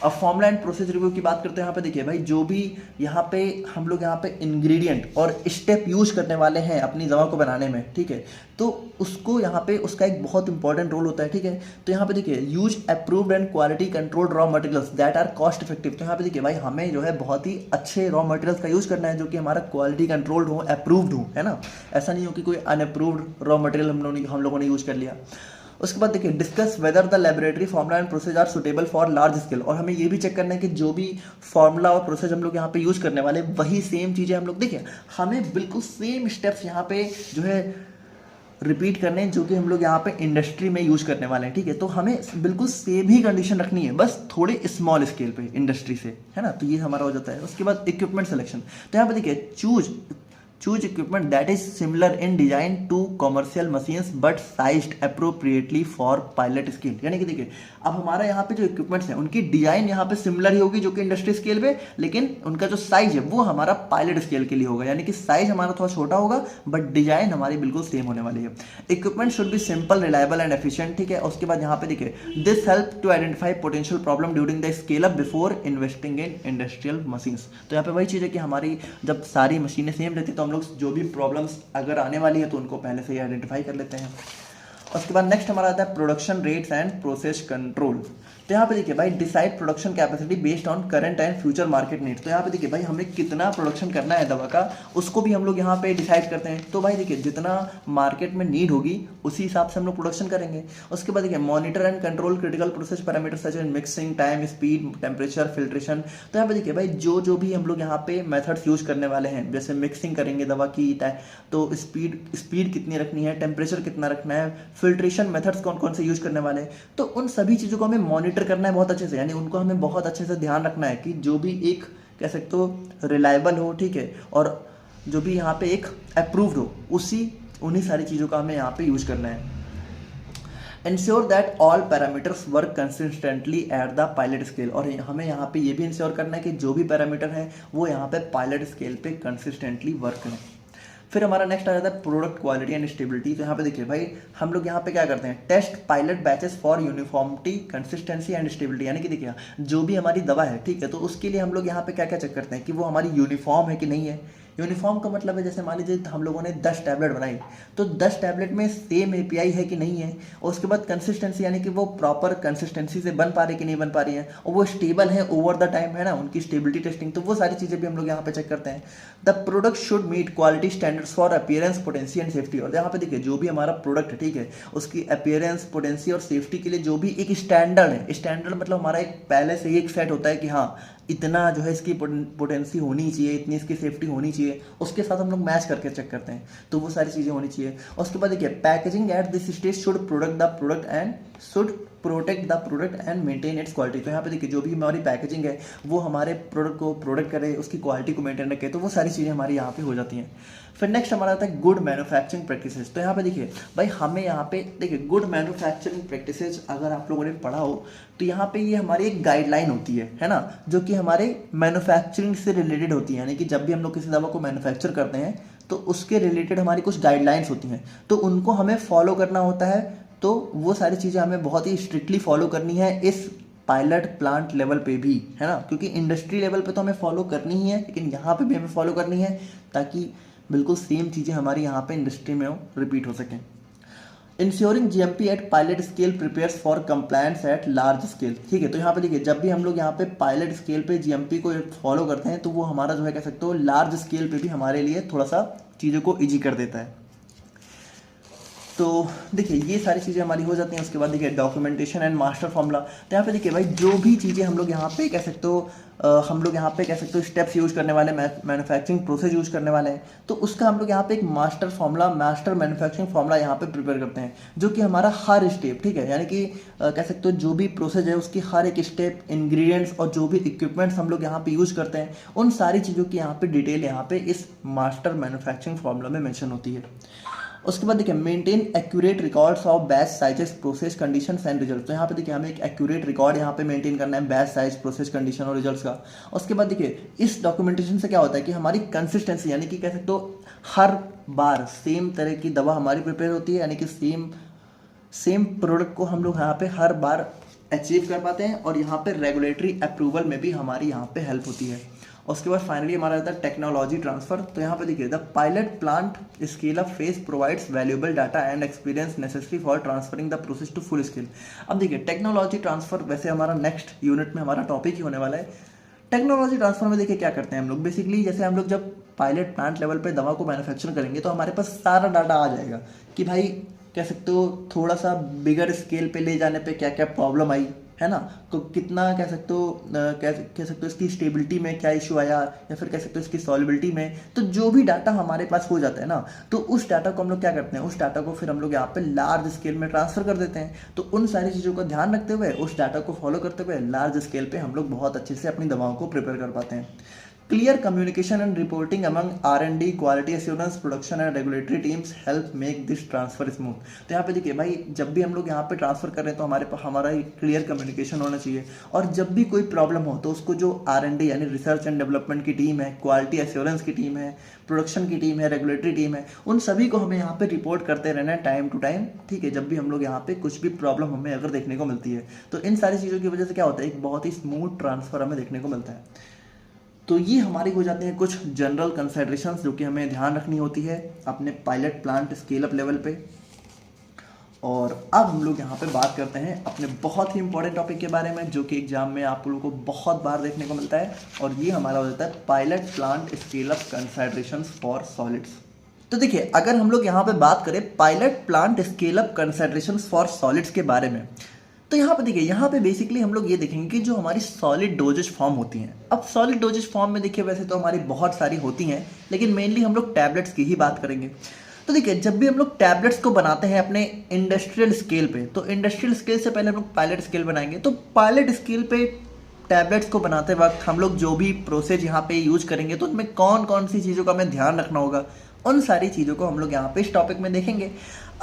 अब फॉर्मूला एंड प्रोसेस रिव्यू की बात करते हैं। यहाँ पे देखिए भाई जो भी यहाँ पे हम लोग यहाँ पे इंग्रेडिएंट और स्टेप यूज करने वाले हैं अपनी दवा को बनाने में, ठीक है, तो उसको यहाँ पे उसका एक बहुत इंपॉर्टेंट रोल होता है, ठीक है। तो यहाँ पे देखिए use approved and quality controlled raw materials that are cost effective. तो यहाँ पे देखिए भाई हमें जो है बहुत ही अच्छे रॉ मटेरियल्स का यूज करना है जो कि हमारा क्वालिटी कंट्रोल्ड हो, अप्रूव्ड हो, है ना, ऐसा नहीं हो कि कोई अनअप्रूव्ड रॉ मटेरियल हम लोगों ने यूज कर लिया। उसके बाद देखिए discuss whether the laboratory formula and process are suitable for large scale. और हमें ये भी चेक करना है कि जो भी फार्मूला और प्रोसेस हम लोग यहाँ पे यूज करने वाले वही सेम चीज़ें हम लोग देखिए हमें बिल्कुल सेम स्टेप्स यहाँ पे जो है रिपीट करने हैं जो कि हम लोग यहाँ पे इंडस्ट्री में यूज करने वाले हैं, ठीक है। तो हमें बिल्कुल सेम ही कंडीशन रखनी है, बस थोड़े स्मॉल स्केल पे इंडस्ट्री से, है ना। तो ये हमारा हो जाता है। उसके बाद इक्विपमेंट सिलेक्शन। तो यहाँ पे देखिए choose equipment that is similar in design to commercial machines but sized appropriately for pilot scale. यानी कि देखिए अब हमारा यहाँ पे जो इक्विपमेंट्स हैं उनकी डिजाइन यहाँ पे सिमिलर ही होगी जो कि इंडस्ट्री स्केल पे, लेकिन उनका जो साइज है वो हमारा पायलट स्केल के लिए होगा। यानी कि साइज हमारा थोड़ा छोटा होगा बट डिजाइन हमारी बिल्कुल सेम होने वाली है। Equipment should be simple, reliable and efficient, ठीक है। उसके बाद यहाँ पे देखिए this help to identify potential problem during the scale up before investing in industrial machines. तो यहाँ पे वही चीज़ है कि हमारी जब सारी मशीनें सेम रहती है तो हम लोग जो भी प्रॉब्लम्स अगर आने वाली है तो उनको पहले से ही आइडेंटिफाई कर लेते हैं। उसके बाद नेक्स्ट हमारा आता है production rates and process control. तो यहाँ पे देखिए भाई decide production capacity based on current and future market need. तो यहाँ पे देखिए भाई हमें कितना प्रोडक्शन करना है दवा का, उसको भी हम लोग यहाँ पे डिसाइड करते हैं। तो भाई देखिए जितना मार्केट में नीड होगी उसी हिसाब से हम लोग प्रोडक्शन करेंगे। उसके बाद देखिए monitor and control critical process parameters such as mixing, time, speed, temperature, filtration. तो यहाँ पे देखिए भाई जो भी हम लोग यहाँ पे मेथड्स यूज करने वाले हैं, जैसे मिक्सिंग करेंगे दवा की तो स्पीड कितनी रखनी है, टेम्परेचर कितना रखना है, फिल्ट्रेशन मेथड्स कौन कौन से यूज करने वाले हैं, तो उन सभी चीज़ों को हमें मॉनिटर करना है बहुत अच्छे से। यानी उनको हमें बहुत अच्छे से ध्यान रखना है कि जो भी एक कह सकते हो रिलायबल हो, ठीक है, और जो भी यहाँ पे एक अप्रूव्ड हो, उन्हीं सारी चीज़ों का हमें यहाँ पे यूज करना है। Ensure that all parameters work consistently at the pilot scale. और हमें यहाँ पे ये भी इंश्योर करना है कि जो भी पैरामीटर है वो यहाँ पे पायलट स्केल पे कंसिस्टेंटली वर्क करें। फिर हमारा नेक्स्ट आ जाता है प्रोडक्ट क्वालिटी एंड स्टेबिलिटी। तो यहाँ पे देखिए भाई हम लोग यहाँ पे क्या करते हैं, test pilot batches for uniformity, consistency and stability. यानी कि देखिए जो भी हमारी दवा है, ठीक है, तो उसके लिए हम लोग यहाँ पे क्या क्या चेक करते हैं कि वो हमारी यूनिफॉर्म है कि नहीं है। यूनिफॉर्म का मतलब है जैसे मान लीजिए हम लोगों ने 10 टैबलेट बनाई, तो 10 टैबलेट में सेम एपीआई है कि नहीं है। और उसके बाद कंसिस्टेंसी, यानी कि वो प्रॉपर कंसिस्टेंसी से बन पा रही कि नहीं बन पा रही है, और वो स्टेबल है ओवर द टाइम, है ना, उनकी स्टेबिलिटी टेस्टिंग। तो वो सारी चीज़ें भी हम लोग यहाँ पे चेक करते हैं। The product should meet quality standards for appearance, potency and safety. और यहाँ पे देखिए जो भी हमारा प्रोडक्ट है, ठीक है, उसकी अपीयरेंस, पोटेंसी और सेफ्टी के लिए जो भी एक स्टैंडर्ड है, स्टैंडर्ड मतलब हमारा एक पहले से ही एक सेट होता है कि हाँ इतना जो है इसकी पोटेंसी होनी चाहिए, इतनी इसकी सेफ्टी होनी चाहिए, उसके साथ हम लोग मैच करके चेक करते हैं। तो वो सारी चीज़ें होनी चाहिए। और उसके बाद देखिए packaging at this stage should protect the product and maintain its quality. तो यहाँ पे देखिए जो भी हमारी पैकेजिंग है वो हमारे प्रोडक्ट को प्रोटेक्ट करे, उसकी क्वालिटी को मेंटेन रखे। तो वो सारी चीज़ें हमारी यहाँ पे हो जाती हैं। फिर नेक्स्ट हमारा आता है गुड मैन्युफैक्चरिंग प्रैक्टिसेस। तो यहाँ पे देखिए भाई हमें यहाँ पे देखिए गुड मैन्युफैक्चरिंग प्रैक्टिसेस अगर आप लोगों ने पढ़ा हो तो यहाँ पे ये हमारी एक गाइडलाइन होती है ना, जो कि हमारे मैन्युफैक्चरिंग से रिलेटेड होती है। यानी कि जब भी हम लोग किसी दवा को मैन्युफैक्चर करते हैं तो उसके रिलेटेड हमारी कुछ गाइडलाइंस होती हैं, तो उनको हमें फॉलो करना होता है। तो वो सारी चीज़ें हमें बहुत ही स्ट्रिक्टली फॉलो करनी है इस पायलट प्लांट लेवल पे भी, है ना, क्योंकि इंडस्ट्री लेवल पे तो हमें फॉलो करनी ही है, लेकिन यहाँ पे भी हमें फॉलो करनी है ताकि बिल्कुल सेम चीज़ें हमारी यहाँ पे इंडस्ट्री में रिपीट हो सकें। Ensuring GMP at pilot scale prepares for compliance at large scale. ठीक है, तो यहाँ पे देखिए जब भी हम लोग यहाँ पे पायलट स्केल पे जीएमपी को फॉलो करते हैं तो वो हमारा जो है कह सकते हो लार्ज स्केल पे भी हमारे लिए थोड़ा सा चीज़ों को ईजी कर देता है। तो देखिए ये सारी चीज़ें हमारी हो जाती हैं। उसके बाद देखिए डॉक्यूमेंटेशन एंड मास्टर फॉर्मूला। तो यहाँ पे देखिए भाई जो भी चीज़ें हम लोग यहाँ पे कह सकते हो स्टेप्स यूज करने वाले, मैन्युफैक्चरिंग प्रोसेस यूज करने वाले हैं, तो उसका हम लोग यहाँ पे एक मास्टर मैन्युफैक्चरिंग फॉर्मूला यहाँ पे प्रिपेयर करते हैं, जो कि हमारा हर स्टेप, ठीक है, यानी कि कह सकते हो जो भी प्रोसेस है उसकी हर एक स्टेप, इंग्रेडिएंट्स और जो भी इक्विपमेंट्स हम लोग यहाँ पे यूज करते हैं, उन सारी चीज़ों की यहाँ पे डिटेल यहाँ पे इस मास्टर मैन्युफैक्चरिंग फॉर्मूला में मेंशन होती है। उसके बाद देखिए maintain accurate records of batch sizes, process conditions and result. तो यहाँ पे देखिए हमें एक एक्यूरेट रिकॉर्ड यहाँ पे मेंटेन करना है बैच साइज, प्रोसेस कंडीशन और रिजल्ट्स का। उसके बाद देखिए इस डॉक्यूमेंटेशन से क्या होता है कि हमारी कंसिस्टेंसी, यानी कि कह सकते हो हर बार सेम तरह की दवा हमारी प्रिपेयर होती है, यानी कि सेम प्रोडक्ट को हम लोग यहाँ पे हर बार अचीव कर पाते हैं, और यहाँ पे रेगुलेटरी अप्रूवल में भी हमारी यहाँ पे हेल्प होती है। उसके बाद फाइनली हमारा रहता है टेक्नोलॉजी ट्रांसफर। तो यहाँ पे देखिए the pilot plant scale up phase provides valuable data and experience necessary for transferring the process to full scale. अब देखिए टेक्नोलॉजी ट्रांसफर वैसे हमारा नेक्स्ट यूनिट में हमारा टॉपिक ही होने वाला है। टेक्नोलॉजी ट्रांसफर में देखिए क्या करते हैं हम लोग, बेसिकली जैसे हम लोग जब पायलट प्लांट लेवल पे दवा को मैन्युफैक्चर करेंगे तो हमारे पास सारा डाटा आ जाएगा कि भाई कह सकते हो थोड़ा सा बिगर स्केल पे ले जाने पे क्या क्या प्रॉब्लम आई, है ना, तो कितना कह सकते हो इसकी स्टेबिलिटी में क्या इशू आया, या फिर कह सकते हो इसकी सॉल्युबिलिटी में। तो जो भी डाटा हमारे पास हो जाता है ना, तो उस डाटा को हम लोग क्या करते हैं, उस डाटा को फिर हम लोग यहाँ पे लार्ज स्केल में ट्रांसफर कर देते हैं। तो उन सारी चीज़ों का ध्यान रखते हुए, उस डाटा को फॉलो करते हुए लार्ज स्केल पे हम लोग बहुत अच्छे से अपनी दवाओं को प्रिपेयर कर पाते हैं। Clear communication and reporting among R&D, quality assurance, production and regulatory teams help make this transfer smooth. तो यहाँ पे देखिए भाई जब भी हम लोग यहाँ पे ट्रांसफर कर रहे हैं तो हमारा क्लियर कम्युनिकेशन होना चाहिए, और जब भी कोई प्रॉब्लम हो तो उसको जो R&D यानी रिसर्च एंड डेवलपमेंट की टीम है, क्वालिटी एश्योरेंस की टीम है, प्रोडक्शन की टीम है, रेगुलेटरी टीम है, उन सभी को हमें यहाँ पे रिपोर्ट करते रहना है टाइम टू टाइम। ठीक है, जब भी हम लोग यहाँ पे कुछ भी प्रॉब्लम हमें अगर देखने को मिलती है, तो इन सारी चीज़ों की वजह से क्या होता है, एक बहुत ही स्मूथ ट्रांसफर हमें देखने को मिलता है। तो ये हमारी हो जाते हैं कुछ जनरल कंसिडरेशंस जो कि हमें ध्यान रखनी होती है अपने pilot plant scale up level पे। और अब हम लोग यहाँ पे बात करते हैं अपने बहुत ही इंपॉर्टेंट टॉपिक के बारे में, जो कि एग्जाम में आप लोगों को बहुत बार देखने को मिलता है, और ये हमारा हो जाता है pilot plant scale up considerations for solids. तो देखिए, अगर हम लोग यहाँ पे बात करें pilot plant scale up considerations for solids के बारे में, तो यहाँ पे देखिए, यहाँ पे बेसिकली हम लोग ये देखेंगे कि जो हमारी सॉलिड डोजेज फॉर्म होती हैं। अब सॉलिड डोजेज फॉर्म में देखिए वैसे तो हमारी बहुत सारी होती हैं, लेकिन मेनली हम लोग टैबलेट्स की ही बात करेंगे। तो देखिए, जब भी हम लोग टैबलेट्स को बनाते हैं अपने इंडस्ट्रियल स्केल पे, तो इंडस्ट्रियल स्केल से पहले हम लोग पायलट स्केल बनाएंगे। तो पायलट स्केल पे टैबलेट्स को बनाते वक्त हम लोग जो भी प्रोसेस यहाँ पे यूज करेंगे, तो उनमें कौन कौन सी चीज़ों का हमें ध्यान रखना होगा, उन सारी चीज़ों को हम लोग यहाँ पे इस टॉपिक में देखेंगे।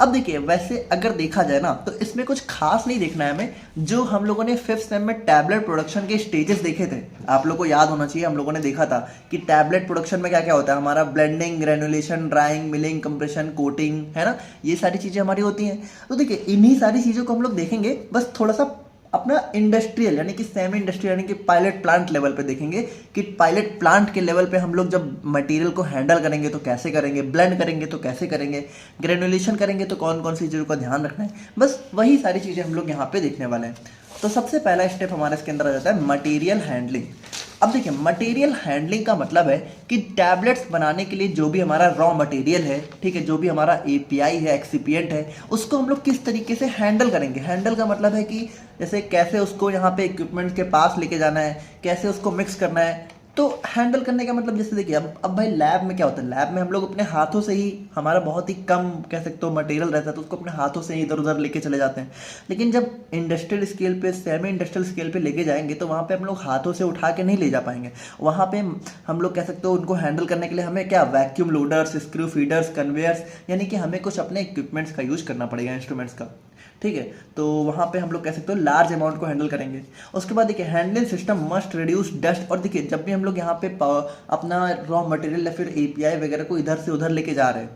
अब देखिए, वैसे अगर देखा जाए ना, तो इसमें कुछ खास नहीं देखना है हमें। जो हम लोगों ने 5th सेम में टैबलेट प्रोडक्शन के स्टेजेस देखे थे, आप लोगों को याद होना चाहिए, हम लोगों ने देखा था कि टैबलेट प्रोडक्शन में क्या क्या होता है हमारा, blending, granulation, drawing, milling, compression, coating, है ना, ये सारी चीज़ें हमारी होती हैं। तो देखिए, इन्हीं सारी चीज़ों को हम लोग देखेंगे, बस थोड़ा सा अपना इंडस्ट्रियल यानी कि सेमी इंडस्ट्रियल यानी कि पायलट प्लांट लेवल पे देखेंगे कि पायलट प्लांट के लेवल पे हम लोग जब मटेरियल को हैंडल करेंगे तो कैसे करेंगे, ब्लेंड करेंगे तो कैसे करेंगे, ग्रेनुलेशन करेंगे तो कौन कौन सी चीज़ों का ध्यान रखना है, बस वही सारी चीज़ें हम लोग यहाँ पे देखने वाले हैं। तो सबसे पहला स्टेप हमारे इसके अंदर आ जाता है मटेरियल हैंडलिंग। अब देखिए, मटेरियल हैंडलिंग का मतलब है कि टैबलेट्स बनाने के लिए जो भी हमारा रॉ मटेरियल है, ठीक है, जो भी हमारा एपीआई है, एक्सिपिएंट है, उसको हम लोग किस तरीके से हैंडल करेंगे। हैंडल का मतलब है कि जैसे कैसे उसको यहाँ पे इक्विपमेंट के पास लेके जाना है, कैसे उसको मिक्स करना है। तो हैंडल करने का मतलब जैसे देखिए, अब भाई लैब में क्या होता है, लैब में हम लोग अपने हाथों से ही, हमारा बहुत ही कम कह सकते हो मटेरियल रहता है, तो उसको अपने हाथों से ही इधर उधर लेके चले जाते हैं। लेकिन जब इंडस्ट्रियल स्केल पे, सेमी इंडस्ट्रियल स्केल पे लेके जाएंगे, तो वहाँ पे हम लोग हाथों से उठा के नहीं ले जा पाएंगे। वहाँ पे हम लोग कह सकते हो उनको हैंडल करने के लिए हमें क्या, vacuum loaders, screw feeders, conveyors, यानी कि हमें कुछ अपने इक्विपमेंट्स का यूज करना पड़ेगा, इंस्ट्रूमेंट्स का, ठीक है। तो वहाँ पे हम लोग कह सकते हो लार्ज अमाउंट को हैंडल करेंगे। उसके बाद देखिए, handling system must reduce dust. और देखिए, जब भी हम लोग यहाँ पे अपना रॉ मटेरियल या फिर एपीआई वगैरह को इधर से उधर लेके जा रहे हैं,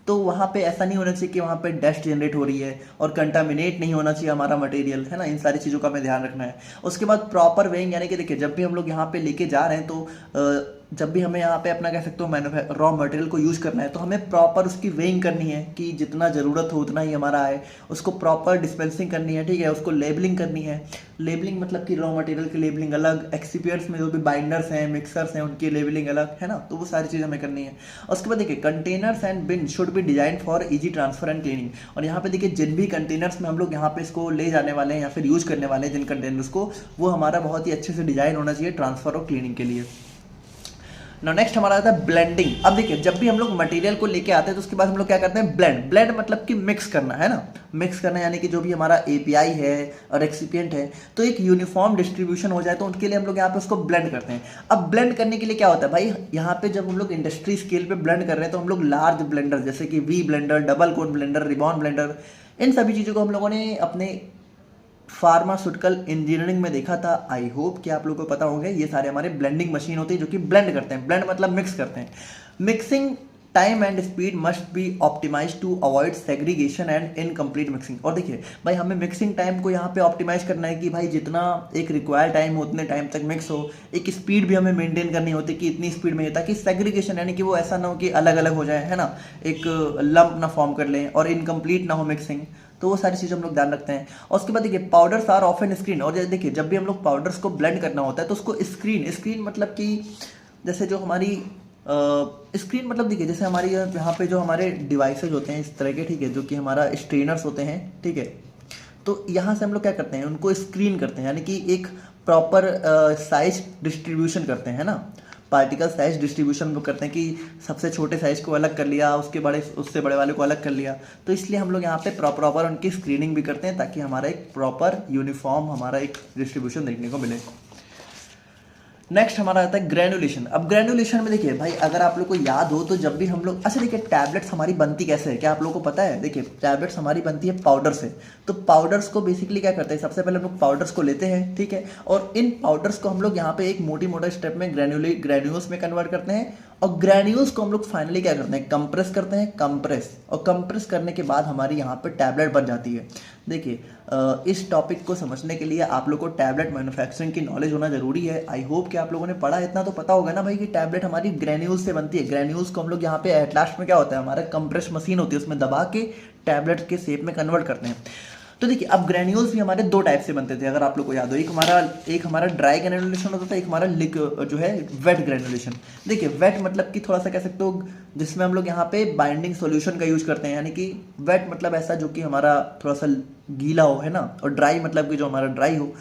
तो वहाँ पे ऐसा नहीं होना चाहिए कि वहाँ पे डस्ट जनरेट हो रही है और कंटामिनेट नहीं होना चाहिए हमारा मटेरियल, है ना। इन सारी चीज़ों का हमें ध्यान रखना है। उसके बाद प्रॉपर वेइंग, यानी कि देखिए, जब भी हम लोग यहाँ पे लेके जा रहे हैं, तो जब भी हमें यहाँ पे अपना कह सकते हो रॉ मटेरियल को यूज़ करना है, तो हमें प्रॉपर उसकी वेइंग करनी है कि जितना ज़रूरत हो उतना ही हमारा आए। उसको प्रॉपर डिस्पेंसिंग करनी है, ठीक है। उसको लेबलिंग करनी है। लेबलिंग मतलब कि रॉ मटेरियल की लेबलिंग अलग, एक्सिपिएंट्स में जो भी बाइंडर्स हैं, मिक्सर्स हैं, उनकी लेबलिंग अलग, है ना। तो वो सारी चीज़ हमें करनी है। उसके बाद देखिए, containers and bin should be design for easy transfer and cleaning. और यहाँ पे देखिए, जिन भी कंटेनर्स में हम लोग यहाँ पे इसको ले जाने वाले हैं या फिर यूज़ करने वाले हैं जिन कंटेनर्स को, वो हमारा बहुत ही अच्छे से डिजाइन होना चाहिए ट्रांसफर और क्लीनिंग के लिए। नेक्स्ट हमारा आता है ब्लेंडिंग। अब देखिए, जब भी हम लोग मटेरियल को लेके आते हैं, तो उसके बाद हम लोग क्या करते हैं, ब्लेंड मतलब कि मिक्स करना, है ना। मिक्स करना यानी कि जो भी हमारा एपीआई है और एक्सिपिएंट है, तो एक यूनिफॉर्म डिस्ट्रीब्यूशन हो जाए, तो उनके लिए हम लोग यहाँ पे उसको ब्लेंड करते हैं। अब ब्लेंड करने के लिए क्या होता है भाई, यहाँ पे जब हम लोग इंडस्ट्री स्केल पे ब्लेंड कर रहे हैं, तो हम लोग लार्ज ब्लेंडर जैसे कि V blender, double cone blender, ribbon blender, इन सभी चीज़ों को हम लोगों ने अपने फार्मास्यूटिकल इंजीनियरिंग में देखा था। आई होप कि आप लोगों को पता होंगे। ये सारे हमारे ब्लेंडिंग मशीन होती है जो कि ब्लेंड करते हैं। ब्लेंड मतलब मिक्स करते हैं। Mixing time and speed must be optimize to avoid segregation and incomplete mixing. और देखिए भाई, हमें मिक्सिंग टाइम को यहाँ पे ऑप्टिमाइज करना है कि भाई जितना एक रिक्वायर्ड टाइम हो उतने टाइम तक मिक्स हो। एक स्पीड भी हमें मेंटेन करनी होती है कि इतनी स्पीड में, ताकि सेग्रीगेशन यानी कि वो ऐसा ना हो कि अलग अलग हो जाए, है ना, एक लंप ना फॉर्म कर लें, और इनकम्प्लीट ना हो मिक्सिंग। तो वो सारी चीज़ें हम लोग ध्यान रखते हैं। और उसके बाद देखिए, पाउडर्स आर ऑफन स्क्रीन। और देखिए, जब भी हम लोग पाउडर्स को ब्लेंड करना होता है, तो उसको स्क्रीन मतलब कि जैसे जो हमारी स्क्रीन मतलब देखिए, जैसे हमारी यहाँ पे जो हमारे डिवाइसेज होते हैं इस तरह के, ठीक है, जो कि हमारा स्ट्रेनर्स होते हैं, ठीक है। तो यहाँ से हम लोग क्या करते हैं, उनको स्क्रीन करते हैं, यानी कि एक प्रॉपर साइज डिस्ट्रीब्यूशन करते हैं, है ना। पार्टिकल साइज डिस्ट्रीब्यूशन करते हैं कि सबसे छोटे साइज को अलग कर लिया, उससे बड़े वाले को अलग कर लिया। तो इसलिए हम लोग यहाँ पे प्रॉपर उनकी स्क्रीनिंग भी करते हैं, ताकि हमारा एक प्रॉपर यूनिफॉर्म हमारा एक डिस्ट्रीब्यूशन देखने को मिले। नेक्स्ट हमारा आता है ग्रेनुलेशन। अब ग्रेनुलेशन में देखिए भाई, अगर आप लोग को याद हो, तो जब भी हम लोग, अच्छा देखिए, टैबलेट्स हमारी बनती कैसे है, क्या आप लोगों को पता है। देखिए, टैबलेट्स हमारी बनती है पाउडर से। तो पाउडर्स को बेसिकली क्या करते हैं, सबसे पहले हम लोग पाउडर्स को लेते हैं, ठीक है, और इन पाउडर्स को हम लोग यहाँ पे एक मोटा स्टेप में ग्रेन्यूल्स में कन्वर्ट करते हैं। और ग्रेन्यूल्स को हम लोग फाइनली क्या करते हैं, कंप्रेस करते हैं, और कंप्रेस करने के बाद हमारी यहाँ पे टैबलेट बन जाती है। देखिए, इस टॉपिक को समझने के लिए आप लोग को टैबलेट मैन्युफैक्चरिंग की नॉलेज होना जरूरी है। आई होप कि आप लोगों ने पढ़ा, इतना तो पता होगा ना भाई कि टैबलेट हमारी ग्रेन्यूल्स से बनती है। ग्रेन्यूल्स को हम लोग यहाँ पे एट लास्ट में क्या होता है, हमारा कंप्रेस मशीन होती है, उसमें दबा के टैबलेट के शेप में कन्वर्ट करते हैं। तो देखिए अब ग्रेन्यूल्स भी हमारे दो टाइप से बनते थे, अगर आप लोग को याद हो, एक हमारा ड्राई ग्रेनुलेशन होता था, एक हमारा जो है वेट ग्रेनुलेशन। देखिए वेट मतलब कि थोड़ा सा कह सकते हो जिसमें हम लोग यहाँ पे बाइंडिंग सॉल्यूशन का यूज करते हैं, यानी कि वेट मतलब ऐसा जो कि हमारा थोड़ा सा गीला हो, है ना, और ड्राई मतलब कि जो हमारा ड्राई हो।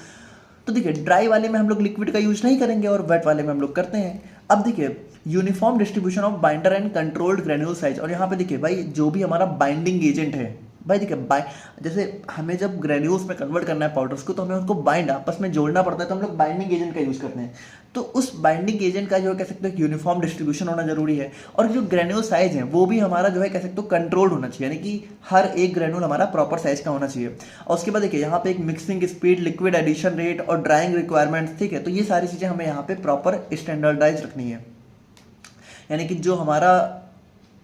तो देखिए ड्राई वाले में हम लोग लिक्विड का यूज नहीं करेंगे और वेट वाले में हम लोग करते हैं। अब देखिए uniform distribution of binder and controlled granule size, और यहाँ पे देखिए भाई जो भी हमारा बाइंडिंग एजेंट है भाई, देखिए जैसे हमें जब ग्रेन्यूल्स में कन्वर्ट करना है पाउडर्स को, तो हमें उनको बाइंड आपस में जोड़ना पड़ता है, तो हम लोग बाइंडिंग एजेंट का यूज करते हैं। तो उस बाइंडिंग एजेंट का जो कह सकते हो यूनिफॉर्म डिस्ट्रीब्यूशन होना जरूरी है, और जो ग्रेन्यूल साइज है वो भी हमारा जो है कह सकते हो कंट्रोल्ड होना चाहिए, यानी कि हर एक ग्रेन्यूल हमारा प्रॉपर साइज का होना चाहिए। और उसके बाद देखिए यहाँ पे एक mixing speed, liquid addition rate और ड्राइंग रिक्वायरमेंट्स, ठीक है, तो ये सारी चीजें हमें यहाँ पे प्रॉपर स्टैंडर्डाइज रखनी है, यानी कि जो हमारा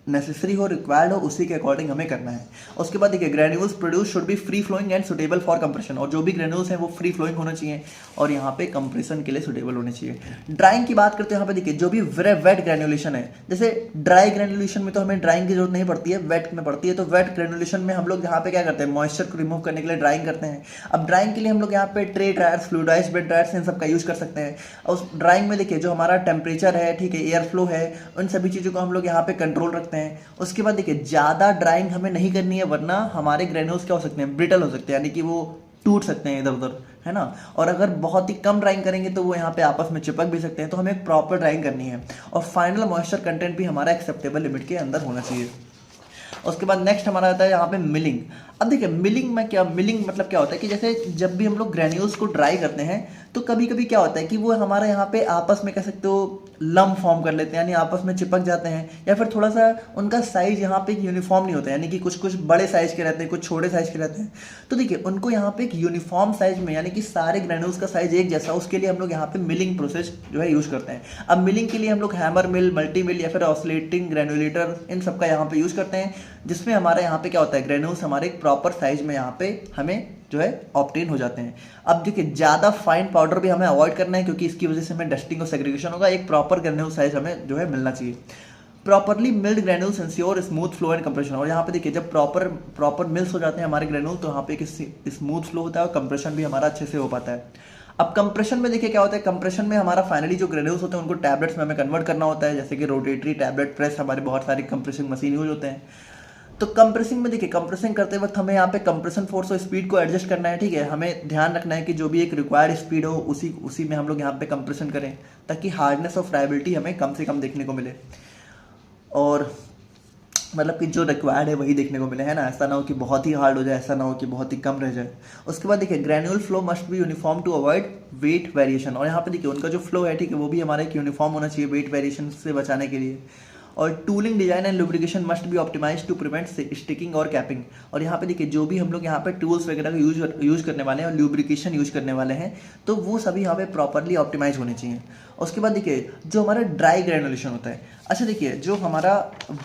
नेसेसरी हो, रिक्वायर्ड हो, उसी के अकॉर्डिंग हमें करना है। उसके बाद देखिए granules produce should be free flowing and suitable for compression, और जो भी ग्रेन्यूल्स हैं वो फ्री फ्लोइंग होना चाहिए और यहाँ पे कंप्रेशन के लिए सुटेबल होने चाहिए। ड्राइंग की बात करते हैं, यहाँ पे देखिए जो भी वेट ग्रेनुलेशन है, जैसे ड्राई ग्रेनुलेशन में तो हमें ड्राइंग की जरूरत नहीं पड़ती है, वेट में पड़ती है। तो वेट ग्रेनुलेशन में हम लोग यहाँ पे क्या करते हैं, मॉइस्चर को रिमूव करने के लिए ड्राइंग करते हैं। अब ड्राइंग के लिए हम लोग यहाँ पे tray dryers, fluidised bed dryers, इन सब का यूज कर सकते हैं। और उस ड्राइंग में देखिए जो हमारा टेम्परेचर है, ठीक है, एयर फ्लो है, उन सभी चीज़ों को हम लोग यहाँ पे कंट्रोल रखते हैं। उसके बाद देखिए ज़्यादा ड्राइंग हमें नहीं करनी है, वरना हमारे ग्रेन्यूल्स क्या हो सकते हैं, ब्रिटल हो सकते हैं, यानी कि वो टूट सकते हैं इधर उधर, है ना। और अगर बहुत ही कम ड्राइंग करेंगे तो वो यहाँ पे आपस में चिपक भी सकते हैं। तो हमें एक प्रॉपर ड्राइंग करनी है, और फाइनल मॉइस्चर कंटेंट भी हमारा एक्सेप्टेबल लिमिट के अंदर होना चाहिए। उसके बाद नेक्स्ट हमारा आता है यहाँ पे मिलिंग। अब देखिए मिलिंग मतलब क्या होता है कि जैसे जब भी हम लोग ग्रेन्यूल्स को ड्राई करते हैं तो कभी कभी क्या होता है कि वो हमारे यहाँ पे आपस में कह सकते हो लम फॉर्म कर लेते हैं, यानी आपस में चिपक जाते हैं, या फिर थोड़ा सा उनका साइज यहाँ पे यूनिफॉर्म नहीं होता है, यानी कि कुछ कुछ बड़े साइज के रहते हैं, कुछ छोटे साइज के रहते हैं। तो देखिए उनको यहाँ पे एक यूनिफॉर्म साइज में, यानी कि सारे ग्रेन्यूल्स का साइज एक जैसा, उसके लिए हम लोग यहाँ पे मिलिंग प्रोसेस जो है यूज करते हैं। अब मिलिंग के लिए हम लोग हैमर मिल, मल्टी मिल या फिर ऑसिलेटिंग ग्रेनुलेटर, इन सब का यहाँ पे यूज करते हैं, जिसमें हमारे यहाँ पे क्या होता है, ग्रेन्यूल्स हमारे एक प्रॉपर साइज में यहाँ पे हमें जो है ऑब्टेन हो जाते हैं। अब देखिए ज़्यादा फाइन पाउडर भी हमें अवॉइड करना है, क्योंकि इसकी वजह से हमें डस्टिंग और सेग्रीगेशन होगा। एक प्रॉपर ग्रेन्यूल साइज हमें जो है मिलना चाहिए। Properly milled granules ensure smooth flow and compression, और यहाँ पे देखिए जब प्रॉपर मिल्स हो जाते हैं हमारे ग्रेन्यूल, तो यहाँ पे एक स्मूथ फ्लो होता है और कंप्रेशन भी हमारा अच्छे से हो पाता है। अब कंप्रेशन में देखिए क्या होता है, कंप्रेशन में हमारा फाइनली जो ग्रेन्यूल्स होते हैं उनको टैबलेट्स में हमें कन्वर्ट करना होता है, जैसे कि रोटेटरी टैबलेट प्रेस, हमारे बहुत सारी कंप्रेसिंग मशीन यूज होते हैं। तो कंप्रेसिंग में देखिए कंप्रेसिंग करते वक्त हमें यहाँ पे कंप्रेशन फोर्स और स्पीड को एडजस्ट करना है, ठीक है। हमें ध्यान रखना है कि जो भी एक रिक्वायर्ड स्पीड हो उसी में हम लोग यहाँ पे कंप्रेशन करें, ताकि हार्डनेस और फ्राइबिलिटी हमें कम से कम देखने को मिले, और मतलब कि जो रिक्वायर्ड है वही देखने को मिले, है ना। ऐसा ना हो कि बहुत ही हार्ड हो जाए, ऐसा ना हो कि बहुत ही कम रह जाए। उसके बाद देखिए granule flow must be uniform to avoid weight variation, और यहाँ पे देखिए उनका जो फ्लो है, ठीक है, वो भी हमारा एक यूनिफॉर्म होना चाहिए वेट वेरिएशन से बचाने के लिए। और tooling design and lubrication must be optimize to prevent sticking और कैपिंग, और यहाँ पे देखिए जो भी हम लोग यहाँ पे टूल्स वगैरह का यूज करने वाले हैं और लुब्रिकेशन यूज करने वाले हैं, तो वो सभी यहाँ पे प्रॉपरली ऑप्टिमाइज होने चाहिए। उसके बाद देखिए जो हमारा ड्राई ग्रेनुलेशन होता है, अच्छा देखिए जो हमारा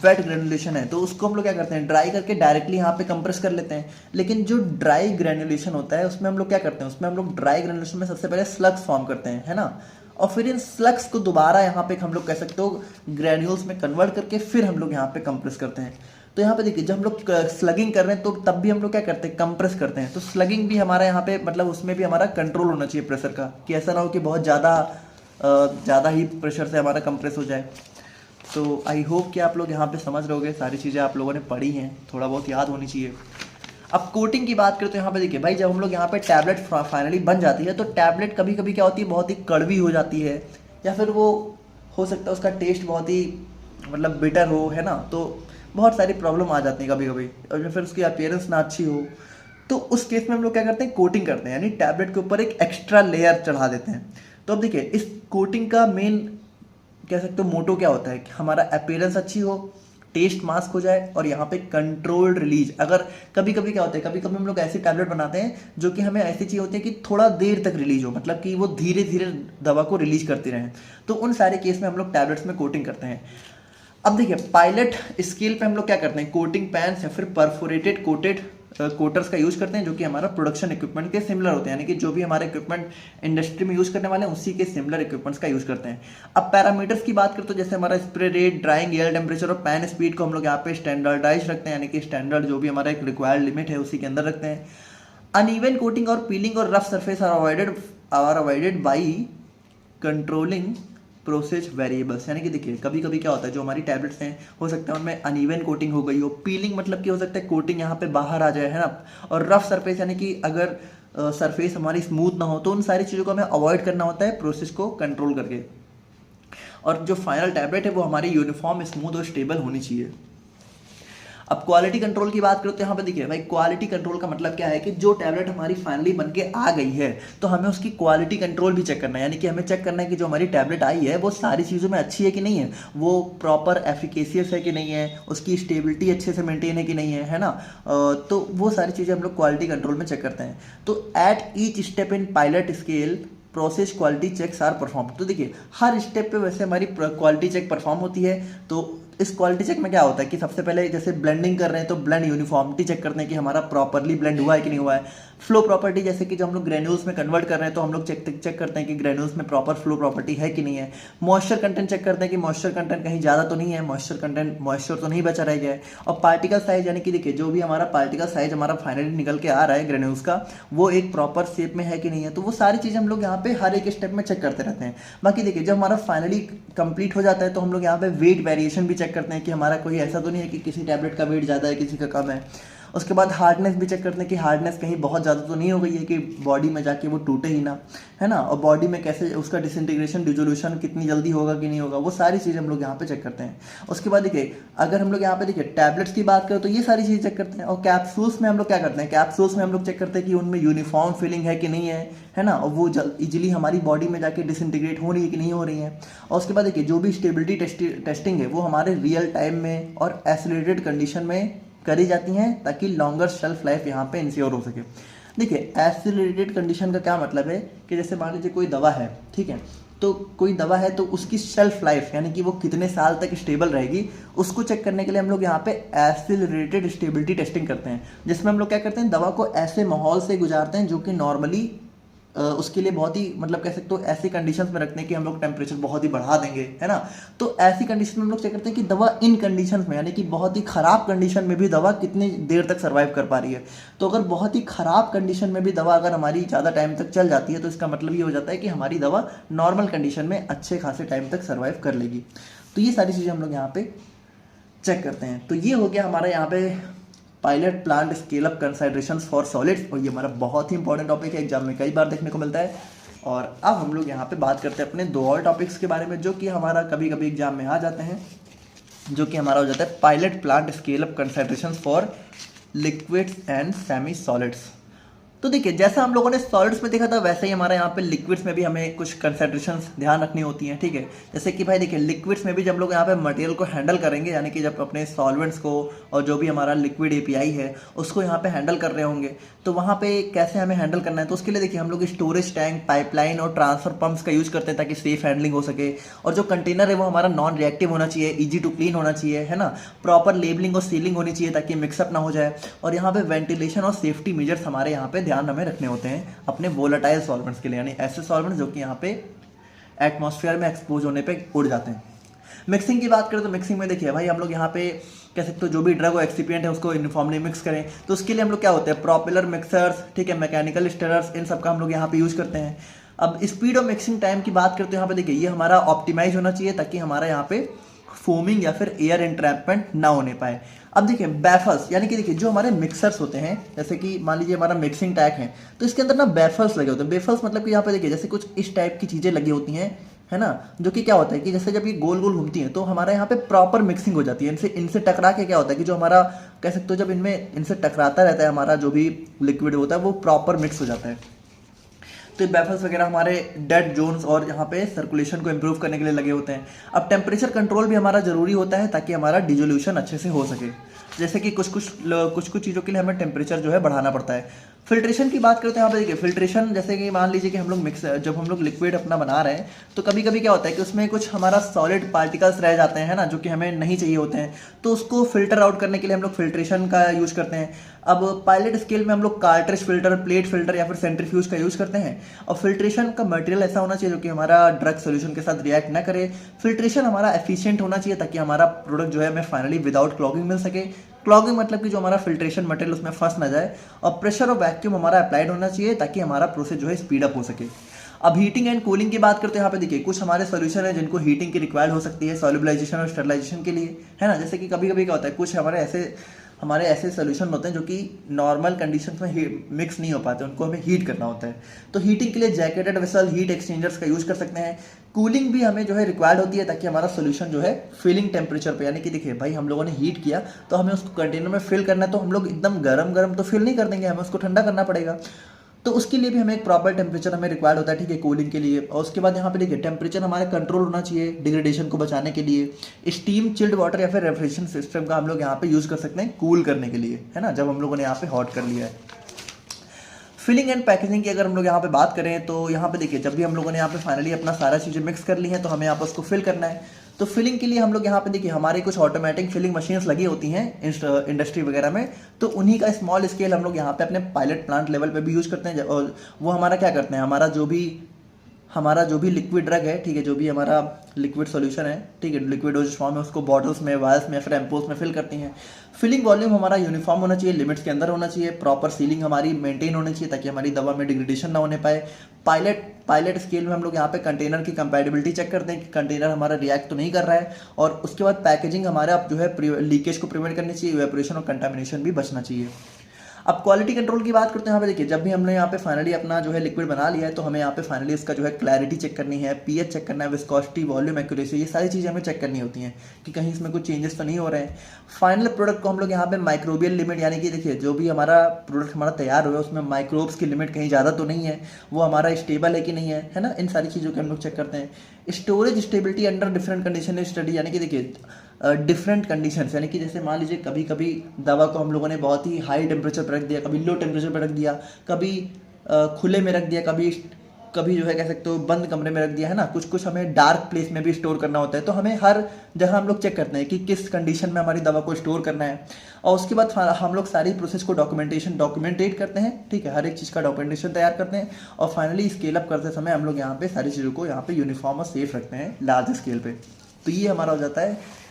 वेट ग्रेनुलेशन है तो उसको हम लोग क्या करते हैं, ड्राई करके डायरेक्टली यहाँ पे कंप्रेस कर लेते हैं। लेकिन जो ड्राई ग्रेनुलेशन होता है उसमें हम लोग क्या करते हैं, उसमें हम लोग ड्राई ग्रेनुलेशन में सबसे पहले स्लग्स फॉर्म करते हैं, है ना, और फिर इन स्लग्स को दोबारा यहाँ पे हम लोग कह सकते हो ग्रेन्यूल्स में कन्वर्ट करके फिर हम लोग यहाँ पे कंप्रेस करते हैं। तो यहाँ पे देखिए जब हम लोग स्लगिंग कर रहे हैं तो तब भी हम लोग क्या करते हैं, कंप्रेस करते हैं। तो स्लगिंग भी हमारा यहाँ पे मतलब उसमें भी हमारा कंट्रोल होना चाहिए प्रेशर का, कि ऐसा ना हो कि बहुत ज़्यादा ही प्रेशर से हमारा कंप्रेस हो जाए। तो आई होप कि आप लोग यहाँ पे समझ रहोगे, सारी चीज़ें आप लोगों ने पढ़ी हैं, थोड़ा बहुत याद होनी चाहिए। अब कोटिंग की बात करें तो यहाँ पे देखिए भाई जब हम लोग यहाँ पे टैबलेट फाइनली बन जाती है तो टैबलेट कभी कभी क्या होती है, बहुत ही कड़वी हो जाती है, या फिर वो हो सकता है उसका टेस्ट बहुत ही मतलब बिटर हो, है ना। तो बहुत सारी प्रॉब्लम आ जाती है कभी कभी, और फिर उसकी अपीयरेंस ना अच्छी हो, तो उस केस में हम लोग क्या करते हैं, कोटिंग करते हैं, यानी टैबलेट के ऊपर एक एक्स्ट्रा लेयर चढ़ा देते हैं। तो अब देखिए इस कोटिंग का मेन कह सकते हो मोटो क्या होता है कि हमारा अपीयरेंस अच्छी हो, टेस्ट मास्क हो जाए, और यहाँ पे कंट्रोल्ड रिलीज। अगर कभी कभी क्या होता है, कभी कभी हम लोग ऐसी टैबलेट बनाते हैं जो कि हमें ऐसी चाहिए होती है कि थोड़ा देर तक रिलीज हो, मतलब कि वो धीरे धीरे दवा को रिलीज करती रहें। तो उन सारे केस में हम लोग टैबलेट्स में कोटिंग करते हैं। अब देखिए पायलट स्केल पे हम लोग क्या करते हैं, कोटिंग पैंस या फिर परफोरेटेड कोटेड कोटर्स का यूज करते हैं जो कि हमारा प्रोडक्शन इक्विपमेंट के सिमिलर होते हैं, यानी कि जो भी हमारे इक्विपमेंट इंडस्ट्री में यूज करने वाले हैं उसी के सिमिलर इक्विपमेंट्स का यूज करते हैं। अब पैरामीटर्स की बात करें तो जैसे हमारा spray rate, drawing air temperature और पैन स्पीड को हम लोग यहाँ पे स्टैंडर्डाइज रखते हैं, यानी कि स्टैंडर्ड जो भी हमारा एक रिक्वायर्ड लिमिट है उसी के अंदर रखते हैं। अनइवन कोटिंग और पीलिंग और rough surface are avoided by controlling process variables, यानी कि देखिए कभी कभी क्या होता है जो हमारी टैबलेट्स हैं हो सकता है उनमें अनइवन कोटिंग हो गई हो, पीलिंग मतलब कि हो सकता है कोटिंग यहाँ पे बाहर आ जाए, है ना, और रफ सरफेस यानी कि अगर सरफेस हमारी स्मूथ ना हो तो उन सारी चीज़ों को हमें अवॉइड करना होता है प्रोसेस को कंट्रोल करके। और जो फाइनल टैबलेट है वो हमारी यूनिफॉर्म, स्मूथ और स्टेबल होनी चाहिए। अब क्वालिटी कंट्रोल की बात करो तो यहाँ पे देखिए भाई क्वालिटी कंट्रोल का मतलब क्या है कि जो टैबलेट हमारी फाइनली बन के आ गई है तो हमें उसकी क्वालिटी कंट्रोल भी चेक करना है, यानी कि हमें चेक करना है कि जो हमारी टैबलेट आई है वो सारी चीज़ों में अच्छी है कि नहीं है, वो प्रॉपर एफिकेशियस है कि नहीं है, उसकी स्टेबिलिटी अच्छे से मेंटेन है कि नहीं है ना, तो वो सारी चीज़ें हम लोग क्वालिटी कंट्रोल में चेक करते हैं। तो at each step in pilot scale process quality checks are perform, तो देखिए हर स्टेप पे वैसे हमारी क्वालिटी चेक परफॉर्म होती है। तो इस क्वालिटी चेक में क्या होता है कि सबसे पहले जैसे ब्लेंडिंग कर रहे हैं तो ब्लेंड यूनिफॉर्मिटी चेक करते हैं कि हमारा प्रॉपरली ब्लेंड हुआ है कि नहीं हुआ है। फ्लो प्रॉपर्टी जैसे कि जब हम लोग ग्रेन्यूल्स में कन्वर्ट कर रहे हैं तो हम लोग चेक करते हैं कि ग्रेन्यूल्स में प्रॉपर फ्लो प्रॉपर्टी है कि नहीं है। मॉइस्चर कंटेंट चेक करते हैं कि मॉइस्चर कंटेंट कहीं ज़्यादा तो नहीं है, मॉइस्चर तो नहीं बचा रह गया है। और पार्टिकल साइज यानी कि देखिए जो भी हमारा पार्टिकल साइज हमारा फाइनली निकल के आ रहा है ग्रेन्यूल्स का वो एक प्रॉपर शेप में है कि नहीं है, तो वो सारी चीज़ें हम लोग यहाँ पे हर एक स्टेप में चेक करते रहते हैं। बाकी देखिए जब हमारा फाइनली कंप्लीट हो जाता है तो हम लोग यहाँ पे वेट वेरिएशन भी चेक करते हैं कि हमारा कोई ऐसा तो नहीं है कि किसी टैबलेट का वेट ज़्यादा है किसी का कम है। उसके बाद हार्डनेस भी चेक करते हैं कि हार्डनेस कहीं बहुत ज़्यादा तो नहीं हो गई है कि बॉडी में जाके वो टूटे ही ना, है ना, और बॉडी में कैसे उसका डिसइंटीग्रेशन डिसोल्यूशन कितनी जल्दी होगा कि नहीं होगा, वो सारी चीज़ें हम लोग यहाँ पे चेक करते हैं। उसके बाद देखिए अगर हम लोग यहाँ पे देखिए टैबलेट्स की बात करें तो ये सारी चीज़ें चेक करते हैं। और कैप्सूल्स में हम लोग क्या करते हैं, कैप्सूल्स में हम लोग चेक करते हैं कि उनमें यूनिफॉर्म फिलिंग है कि नहीं है ना, और वो इजीली हमारी बॉडी में जाके डिसइंटीग्रेट हो रही है कि नहीं हो रही है। और उसके बाद देखिए जो भी स्टेबिलिटी टेस्टिंग है वो हमारे रियल टाइम में और एसिलेटेड कंडीशन में करी जाती हैं ताकि लॉन्गर शेल्फ लाइफ यहाँ पे इंश्योर हो सके। देखिए एसिलेटेड कंडीशन का क्या मतलब है कि जैसे मान लीजिए कोई दवा है, ठीक है, तो कोई दवा है तो उसकी शेल्फ लाइफ यानी कि वो कितने साल तक स्टेबल रहेगी उसको चेक करने के लिए हम लोग यहाँ पे एसिलरेटेड स्टेबिलिटी टेस्टिंग करते हैं, जिसमें हम लोग क्या करते हैं दवा को ऐसे माहौल से गुजारते हैं जो कि नॉर्मली उसके लिए बहुत ही मतलब कह सकते हो ऐसी कंडीशंस में रखते हैं कि हम लोग टेम्परेचर बहुत ही बढ़ा देंगे, है ना, तो ऐसी कंडीशन में हम लोग चेक करते हैं कि दवा इन कंडीशंस में यानी कि बहुत ही खराब कंडीशन में भी दवा कितनी देर तक सर्वाइव कर पा रही है। तो अगर बहुत ही खराब कंडीशन में भी दवा अगर हमारी ज़्यादा टाइम तक चल जाती है तो इसका मतलब ये हो जाता है कि हमारी दवा नॉर्मल कंडीशन में अच्छे खासे टाइम तक सर्वाइव कर लेगी। तो ये सारी चीज़ें हम लोग यहाँ पे चेक करते हैं। तो ये हो गया हमारा यहाँ पे pilot plant scale up considerations for solids, और ये हमारा बहुत ही इंपॉर्टेंट टॉपिक है, एग्जाम में कई बार देखने को मिलता है। और अब हम लोग यहाँ पे बात करते हैं अपने दो और टॉपिक्स के बारे में जो कि हमारा कभी कभी एग्जाम में आ जाते हैं, जो कि हमारा हो जाता है pilot plant scale up considerations for liquids and semi solids. तो देखिए जैसा हम लोगों ने सॉलिड्स में देखा था वैसे ही हमारे यहाँ पे लिक्विड्स में भी हमें कुछ कंसंट्रेशंस ध्यान रखनी होती हैं, ठीक है। जैसे कि भाई देखिए लिक्विड्स में भी जब लोग यहाँ पे मटेरियल को हैंडल करेंगे यानी कि जब अपने सॉल्वेंट्स को और जो भी हमारा लिक्विड एपीआई है उसको यहाँ पे हैंडल कर रहे होंगे तो वहाँ पे कैसे हमें हैंडल करना है, तो उसके लिए देखिए हम लोग स्टोरेज टैंक, पाइपलाइन और ट्रांसफर पंप्स का यूज करते हैं ताकि सेफ हैंडलिंग हो सके। और जो कंटेनर है वो हमारा नॉन रिएक्टिव होना चाहिए, ईजी टू क्लीन होना चाहिए, है ना, प्रॉपर लेबलिंग और सीलिंग होनी चाहिए ताकि मिक्सअप ना हो जाए। और यहाँ पे वेंटिलेशन और सेफ्टी मेजर्स हमारे यहाँ पे ध्यान हमें रखने होते हैं अपने वोलेटाइल सॉल्वेंट्स के लिए, यानी ऐसे सॉल्वेंट्स जो कि यहाँ पे एटमॉस्फेयर में एक्सपोज होने पे उड़ जाते हैं। मिक्सिंग की बात करें तो मिक्सिंग में देखिए भाई हम लोग यहाँ पे कह सकते हो जो भी ड्रग और एक्सिपिएंट है उसको यूनिफॉर्मली मिक्स करें, तो उसके लिए हम लोग क्या होते हैं प्रोपेलर मिक्सर्स, ठीक है, मैकेनिकल स्टिरर्स, इन सब का हम लोग यहाँ पे यूज करते हैं। अब स्पीड और मिक्सिंग टाइम की बात करते हैं यहाँ पे देखिए ये हमारा ऑप्टिमाइज होना चाहिए ताकि हमारा यहाँ पे फोमिंग या फिर एयर इंट्रैपमेंट ना होने पाए। अब देखिए बैफल्स यानी कि देखिए जो हमारे मिक्सर्स होते हैं जैसे कि मान लीजिए हमारा मिक्सिंग टैंक है तो इसके अंदर ना बैफल्स लगे होते हैं। बैफल्स मतलब कि यहाँ पे देखिए जैसे कुछ इस टाइप की चीज़ें लगी होती हैं, है ना, जो कि क्या होता है कि जैसे जब ये गोल गोल घूमती हैं तो हमारे यहाँ पे प्रॉपर मिक्सिंग हो जाती है। इनसे टकरा के क्या होता है कि जो हमारा कह सकते हो जब इनमें इनसे टकराता रहता है हमारा जो भी लिक्विड होता है वो प्रॉपर मिक्स हो जाता है। तो बैफल्स वगैरह हमारे डेड जोन्स और यहाँ पे सर्कुलेशन को इम्प्रूव करने के लिए लगे होते हैं। अब टेम्परेचर कंट्रोल भी हमारा जरूरी होता है ताकि हमारा डिजोल्यूशन अच्छे से हो सके, जैसे कि कुछ चीज़ों के लिए हमें टेम्परेचर जो है बढ़ाना पड़ता है। फिल्ट्रेशन की बात करते हैं यहाँ पे देखिए फिल्ट्रेशन जैसे कि मान लीजिए कि हम लोग जब हम लोग लिक्विड अपना बना रहे हैं तो कभी कभी क्या होता है कि उसमें कुछ हमारा सॉलिड पार्टिकल्स रह जाते हैं, है ना, जो कि हमें नहीं चाहिए होते हैं, तो उसको फिल्टर आउट करने के लिए हम लोग फिल्ट्रेशन का यूज करते हैं। अब पायलट स्केल में हम लोग कार्ट्रिज फिल्टर, प्लेट फिल्टर या फिर सेंट्रीफ्यूज का यूज करते हैं। और फिल्ट्रेशन का मटेरियल ऐसा होना चाहिए जो कि हमारा ड्रग सोल्यूशन के साथ रिएक्ट ना करे। फिल्ट्रेशन हमारा एफिशिएंट होना चाहिए ताकि हमारा प्रोडक्ट जो है हमें फाइनली विदाउट क्लॉगिंग मिल सके। क्लॉगिंग मतलब कि जो हमारा फिल्ट्रेशन मटेरियल उसमें फंस ना जाए। और प्रेशर और वैक्यूम हमारा अप्लाइड होना चाहिए ताकि हमारा प्रोसेस जो है स्पीड अप हो सके। अब हीटिंग एंड कूलिंग की बात करते हैं। यहाँ पे देखिए कुछ हमारे सॉल्यूशन है जिनको हीटिंग की रिक्वायर्ड हो सकती है सॉल्युबलाइजेशन और स्टरलाइजेशन के लिए, है ना। जैसे कि कभी कभी क्या होता है, कुछ हमारे ऐसे सोल्यूशन होते हैं जो कि नॉर्मल कंडीशंस में मिक्स नहीं हो पाते, उनको हमें हीट करना होता है। तो हीटिंग के लिए जैकेटेड वेसल, हीट एक्सचेंजर्स का यूज कर सकते हैं। कूलिंग भी हमें जो है रिक्वायर्ड होती है ताकि हमारा सोल्यूशन जो है फिलिंग टेम्परेचर पे, यानी कि देखिए भाई हम लोगों ने हीट किया तो हमें उसको कंटेनर में फिल करना है, तो हम लोग एकदम गरम गरम तो फिल नहीं कर देंगे, हमें उसको ठंडा करना पड़ेगा। तो उसके लिए भी हमें एक प्रॉपर टेम्परेचर हमें रिक्वायर्ड होता है, ठीक है, कूलिंग के लिए। और उसके बाद यहाँ पे देखिए टेम्परेचर हमारा कंट्रोल होना चाहिए डिग्रेडेशन को बचाने के लिए। स्टीम चिल्ड वाटर या फिर रेफ्रिजरेशन सिस्टम का हम लोग यहाँ पे यूज कर सकते हैं कूल करने के लिए, है ना, जब हम लोगों ने यहाँ पे हॉट कर लिया है। फिलिंग एंड पैकेजिंग की अगर हम लोग यहाँ पे बात करें तो यहाँ पे देखिए जब भी हम लोगों ने यहाँ पे फाइनली अपना सारा चीज़ें मिक्स कर ली हैं तो हमें यहाँ पे उसको फिल करना है। तो फिलिंग के लिए हम लोग यहाँ पे देखिए हमारे कुछ ऑटोमेटिक फिलिंग मशीन्स लगी होती हैं इंडस्ट्री वगैरह में, तो उन्हीं का स्मॉल स्केल हम लोग यहाँ पे अपने पायलट प्लांट लेवल पे भी यूज करते हैं। और वो हमारा क्या करते हैं, हमारा जो भी लिक्विड ड्रग है, ठीक है, जो भी हमारा लिक्विड सॉल्यूशन है, ठीक है, लिक्विड डोज फॉर्म है, उसको बॉटल्स में, वायर्स में या फिर एम्पोल्स में फिल करती हैं। फिलिंग वॉल्यूम हमारा यूनिफॉर्म होना चाहिए, लिमिट्स के अंदर होना चाहिए। प्रॉपर सीलिंग हमारी मेंटेन होनी चाहिए ताकि हमारी दवा में डिग्रेडेशन ना होने पाए। पायलट स्केल में हम लोग यहाँ पे कंटेनर की कंपैटिबिलिटी चेक करते हैं कि कंटेनर हमारा रिएक्ट तो नहीं कर रहा है। और उसके बाद पैकेजिंग हमारा जो है लीकेज को प्रिवेंट करनी चाहिए, इवेपोरेशन और कंटामिनेशन भी बचना चाहिए। अब क्वालिटी कंट्रोल की बात करते हैं। यहाँ पे देखिए जब भी हमने यहाँ पे फाइनली अपना जो है लिक्विड बना लिया है तो हमें यहाँ पे फाइनली इसका जो है क्लैरिटी चेक करनी है, पीएच चेक करना है, विस्कोसिटी, वॉल्यूम, एक्यूरेसी, ये सारी चीज़ें हमें चेक करनी होती हैं कि कहीं इसमें कुछ चेंजेस तो नहीं हो रहे हैं। फाइनल प्रोडक्ट को हम लोग यहाँ पे माइक्रोबियल लिमिट, यानी कि देखिए जो भी हमारा प्रोडक्ट हमारा तैयार हुआ है उसमें माइक्रोब्स की लिमिट कहीं ज़्यादा तो नहीं है, वो हमारा स्टेबल है कि नहीं है ना, इन सारी चीज़ों के हम लोग चेक करते हैं। Storage stability under different condition study, यानी कि देखिए डिफरेंट कंडीशंस, यानी कि जैसे मान लीजिए कभी कभी दवा को हम लोगों ने बहुत ही हाई टेम्परेचर पर रख दिया, कभी लो टेम्परेचर पर रख दिया, कभी खुले में रख दिया, कभी जो है कह सकते हो बंद कमरे में रख दिया, है ना। कुछ हमें डार्क प्लेस में भी स्टोर करना होता है। तो हमें हर जगह हम लोग चेक करते हैं कि किस कंडीशन में हमारी दवा को स्टोर करना है। और उसके बाद हम लोग सारी प्रोसेस को डॉक्यूमेंटेट करते हैं, ठीक है, हर एक चीज़ का डॉक्यूमेंटेशन तैयार करते हैं। और फाइनली स्केल अप करते समय हम लोग यहाँ पे सारी चीज़ों को यहाँ पे यूनिफॉर्म और सेफ रखते हैं लार्ज स्केल पे। तो ये हमारा हो जाता है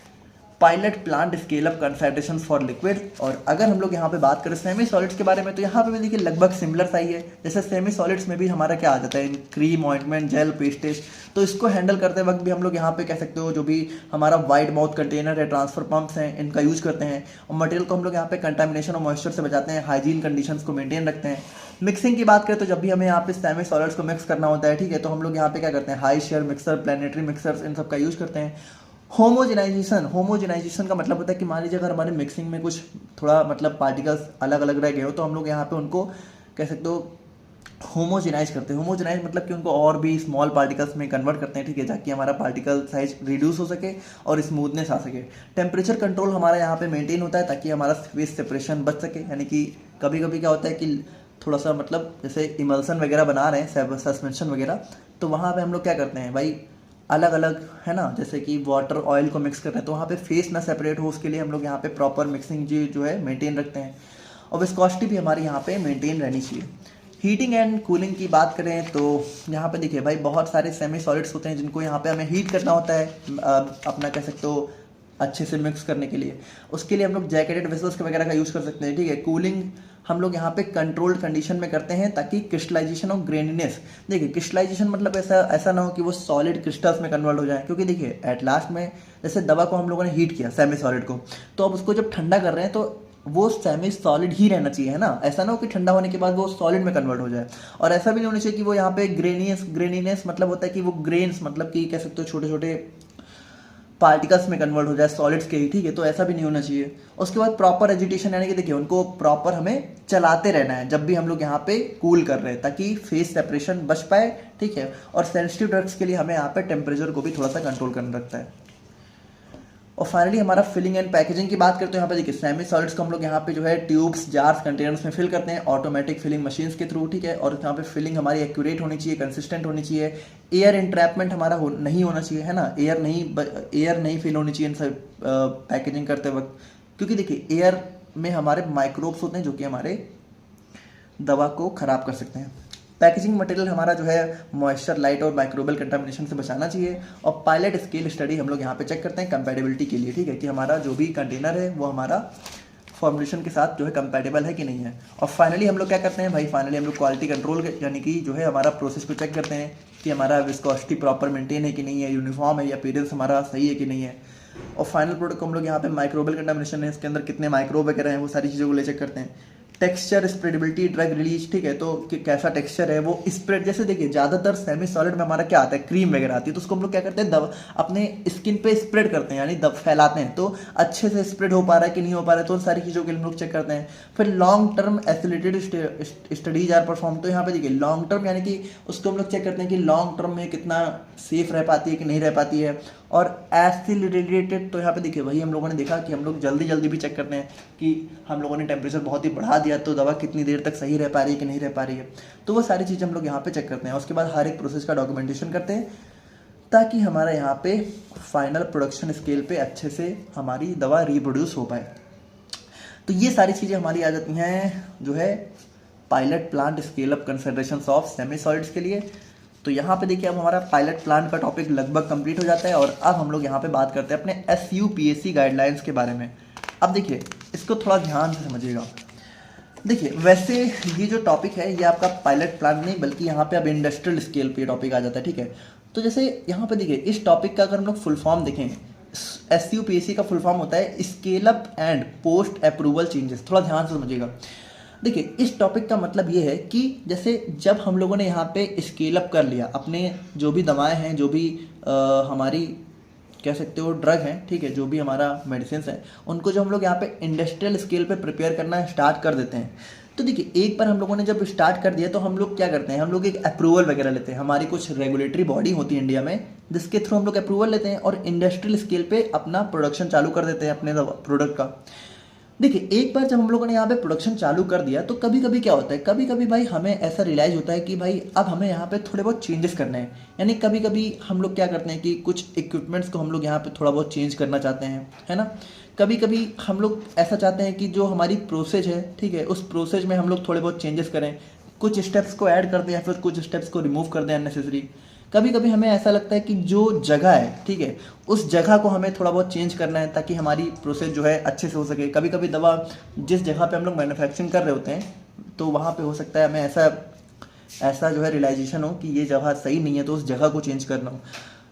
pilot plant scale up concentration for liquid. और अगर हम लोग यहाँ पे बात करें सेमी सॉलिड्स के बारे में तो यहाँ पे भी देखिए लगभग सिमिलर सा ही है। जैसे सेमी सॉलिड्स में भी हमारा क्या आ जाता है, क्रीम, ऑइंटमेंट, जेल, पेस्टेज। तो इसको हैंडल करते वक्त भी हम लोग यहाँ पे कह सकते हो जो भी हमारा वाइड माउथ कंटेनर है, ट्रांसफर पंप्स हैं, इनका यूज करते हैं। और मटेरियल को हम लोग यहाँ पे कंटामिनेशन और मॉइस्चर से बचाते हैं, हाइजीन कंडीशंस को मेंटेन रखते हैं। मिक्सिंग की बात करें तो जब भी हमें यहाँ पे सेमी सॉलिड्स को मिक्स करना होता है, ठीक है, तो हम लोग यहाँ पे क्या करते हैं, high shear mixer, planetary mixers, इन सब का यूज करते हैं। होमोजेनाइजेशन का मतलब होता है कि मान लीजिए अगर हमारे मिक्सिंग में कुछ थोड़ा मतलब पार्टिकल्स अलग अलग रह गए हो तो हम लोग यहाँ पे उनको कह सकते हो होमोजेनाइज करते हैं। होमोजेनाइज मतलब कि उनको और भी स्मॉल पार्टिकल्स में कन्वर्ट करते हैं, ठीक है, ताकि हमारा पार्टिकल साइज रिड्यूस हो सके और स्मूथनेस आ सके। टेम्परेचर कंट्रोल हमारा यहाँ पे मेंटेन होता है ताकि हमारा फेस सेपरेशन बच सके। यानी कि कभी कभी क्या होता है कि थोड़ा सा मतलब जैसे इमल्सन वगैरह बना रहे हैं, सस्पेंशन वगैरह, तो वहाँ पे हम लोग क्या करते हैं भाई अलग अलग, है ना, जैसे कि वाटर ऑयल को मिक्स कर रहे हैं तो वहाँ पे फेस ना सेपरेट हो, उसके लिए हम लोग यहाँ पे प्रॉपर मिक्सिंग जो है मेंटेन रखते हैं। और विस्कोसिटी भी हमारी यहाँ पे मेंटेन रहनी चाहिए। हीटिंग एंड कूलिंग की बात करें तो यहाँ पे देखिए भाई बहुत सारे सेमी सॉलिड्स होते हैं जिनको यहाँ पे हमें हीट करना होता है अपना कह सकते हो अच्छे से मिक्स करने के लिए। उसके लिए हम लोग जैकेटेड वेसल्स वगैरह का यूज़ कर सकते हैं, ठीक है। कूलिंग हम लोग यहाँ पे कंट्रोल्ड कंडीशन में करते हैं ताकि क्रिस्टलाइजेशन और ग्रेनीनेस, देखिए क्रिस्टलाइजेशन मतलब ऐसा ना हो कि वो सॉलिड क्रिस्टल्स में कन्वर्ट हो जाए, क्योंकि देखिए एट लास्ट में जैसे दवा को हम लोगों ने हीट किया सेमी सॉलिड को, तो अब उसको जब ठंडा कर रहे हैं तो वो सेमी सॉलिड ही रहना चाहिए, है ना। ऐसा ना हो कि ठंडा होने के बाद वो सॉलिड में कन्वर्ट हो जाए। और ऐसा भी नहीं होना चाहिए कि वो यहाँ पे ग्रेनीनेस मतलब होता है कि वो ग्रेन्स मतलब कि कह सकते हो छोटे छोटे पार्टिकल्स में कन्वर्ट हो जाए सॉलिड्स के ही, ठीक है, तो ऐसा भी नहीं होना चाहिए। उसके बाद प्रॉपर एजिटेशन, यानी कि देखिए उनको प्रॉपर हमें चलाते रहना है जब भी हम लोग यहाँ पे कूल कर रहे हैं ताकि फेस सेपरेशन बच पाए, ठीक है। और सेंसिटिव ड्रग्स के लिए हमें यहाँ पे टेम्परेचर को भी थोड़ा सा कंट्रोल करना रखता है। और फाइनली हमारा फिलिंग एंड पैकेजिंग की बात करते हैं। यहाँ पे देखिए सेमी सॉलिड्स को हम लोग यहाँ पे जो है ट्यूब्स, जार्स, कंटेनर्स में फिल करते हैं ऑटोमेटिक फिलिंग मशीन्स के थ्रू, ठीक है। और यहाँ पे फिलिंग हमारी एक्यूरेट होनी चाहिए, कंसिस्टेंट होनी चाहिए। एयर इंट्रैपमेंट हमारा नहीं होना चाहिए, है ना, एयर नहीं फिल होनी चाहिए इन सब पैकेजिंग करते वक्त, क्योंकि देखिए एयर में हमारे माइक्रोब्स होते हैं जो कि हमारे दवा को ख़राब कर सकते हैं। पैकेजिंग मटेरियल हमारा जो है मॉइस्चर, लाइट और माइक्रोबियल कंटामिनेशन से बचाना चाहिए। और पायलट स्केल स्टडी हम लोग यहाँ पे चेक करते हैं कंपैटिबिलिटी के लिए, ठीक है, कि हमारा जो भी कंटेनर है वो हमारा फॉर्मुलेशन के साथ जो है कंपैटिबल है कि नहीं है। और फाइनली हम लोग क्या करते हैं भाई, फाइनली हम लोग क्वालिटी कंट्रोल यानी कि जो है हमारा प्रोसेस को चेक करते हैं कि हमारा विस्कोसिटी प्रॉपर मेंटेन है कि नहीं है, यूनिफॉर्म है या अपीयरेंस हमारा सही है कि नहीं है। और फाइनल प्रोडक्ट को हम लोग यहाँ पे माइक्रोबियल कंटामिनेशन है, इसके अंदर कितने माइक्रोब वगैरह हैं, वो सारी चीज़ों को ले चेक करते हैं। टेक्सचर, स्प्रेडेबिलिटी, ड्रग रिलीज, ठीक है, तो कैसा टेक्सचर है वो स्प्रेड, जैसे देखिए ज़्यादातर सेमी सॉलिड में हमारा क्या आता है, क्रीम वगैरह आती है, तो उसको हम लोग क्या करते हैं अपने स्किन पे स्प्रेड करते हैं, यानी फैलाते हैं, तो अच्छे से स्प्रेड हो पा रहा है कि नहीं हो पा रहा है, तो उन सारी चीज़ों के लिए हम लोग चेक करते हैं। फिर long term accelerated studies are perform, तो यहाँ पे देखिए लॉन्ग टर्म यानी कि उसको हम लोग चेक करते हैं कि लॉन्ग टर्म में कितना सेफ रह पाती है कि नहीं रह पाती है। और एसिलेटेड, तो यहाँ पे देखिए वही हम लोगों ने देखा कि हम लोग जल्दी भी चेक करते हैं कि हम लोगों ने टेम्परेचर बहुत ही बढ़ा दिया तो दवा कितनी देर तक सही रह पा रही है कि नहीं रह पा रही है, तो वो सारी चीज़ें हम लोग यहाँ पे चेक करते हैं। उसके बाद हर एक प्रोसेस का डॉक्यूमेंटेशन करते हैं ताकि हमारा यहाँ पे फाइनल प्रोडक्शन स्केल पे अच्छे से हमारी दवा रिप्रोड्यूस हो पाए। तो ये सारी चीज़ें हमारी आ जाती हैं जो है pilot plant scale up considerations of semi solids के लिए। तो यहाँ पे देखिए अब हमारा पायलट प्लांट का टॉपिक लगभग कंप्लीट हो जाता है और अब हम लोग यहाँ पे बात करते हैं अपने SUPAC गाइडलाइंस के बारे में। अब देखिए इसको थोड़ा ध्यान से समझिएगा। देखिए वैसे ये जो टॉपिक है ये आपका पायलट प्लांट नहीं बल्कि यहाँ पे अब इंडस्ट्रियल स्केल पे टॉपिक आ जाता है, ठीक है। तो जैसे यहाँ पे देखिए इस टॉपिक का अगर हम लोग फुल फॉर्म देखें, SUPAC का फुल फॉर्म होता है scale up and post approval changes. थोड़ा ध्यान से समझिएगा। देखिए इस टॉपिक का मतलब ये है कि जैसे जब हम लोगों ने यहाँ पे स्केल अप कर लिया अपने जो भी दवाएं हैं, जो भी हमारी कह सकते हो ड्रग हैं, ठीक है, जो भी हमारा मेडिसिन है, उनको जो हम लोग यहाँ पे इंडस्ट्रियल स्केल पे प्रिपेयर करना स्टार्ट कर देते हैं। तो देखिए एक बार हम लोगों ने जब स्टार्ट कर दिया तो हम लोग क्या करते हैं, हम लोग एक अप्रूवल वगैरह लेते हैं। हमारी कुछ रेगुलेटरी बॉडी होती है इंडिया में जिसके थ्रू हम लोग अप्रूवल लेते हैं और इंडस्ट्रियल स्केल पे अपना प्रोडक्शन चालू कर देते हैं अपने प्रोडक्ट का। देखिए एक बार जब हम लोगों ने यहाँ पे प्रोडक्शन चालू कर दिया तो कभी कभी क्या होता है, कभी कभी भाई हमें ऐसा रियलाइज होता है कि भाई अब हमें यहाँ पे थोड़े बहुत चेंजेस करने हैं। यानी कभी कभी हम लोग क्या करते हैं कि कुछ इक्विपमेंट्स को हम लोग यहाँ पे थोड़ा बहुत चेंज करना चाहते हैं, है ना। कभी कभी हम लोग ऐसा चाहते हैं कि जो हमारी प्रोसेस है, ठीक है, उस प्रोसेस में हम लोग थोड़े बहुत चेंजेस करें, कुछ स्टेप्स को ऐड कर दें या फिर कुछ स्टेप्स को रिमूव कर दें अननेसेसरी। कभी कभी हमें ऐसा लगता है कि जो जगह है, ठीक है, उस जगह को हमें थोड़ा बहुत चेंज करना है ताकि हमारी प्रोसेस जो है अच्छे से हो सके। कभी कभी दवा जिस जगह पे हम लोग मैन्युफैक्चरिंग कर रहे होते हैं तो वहाँ पे हो सकता है हमें ऐसा जो है रियलाइजेशन हो कि ये जगह सही नहीं है तो उस जगह को चेंज करना हो।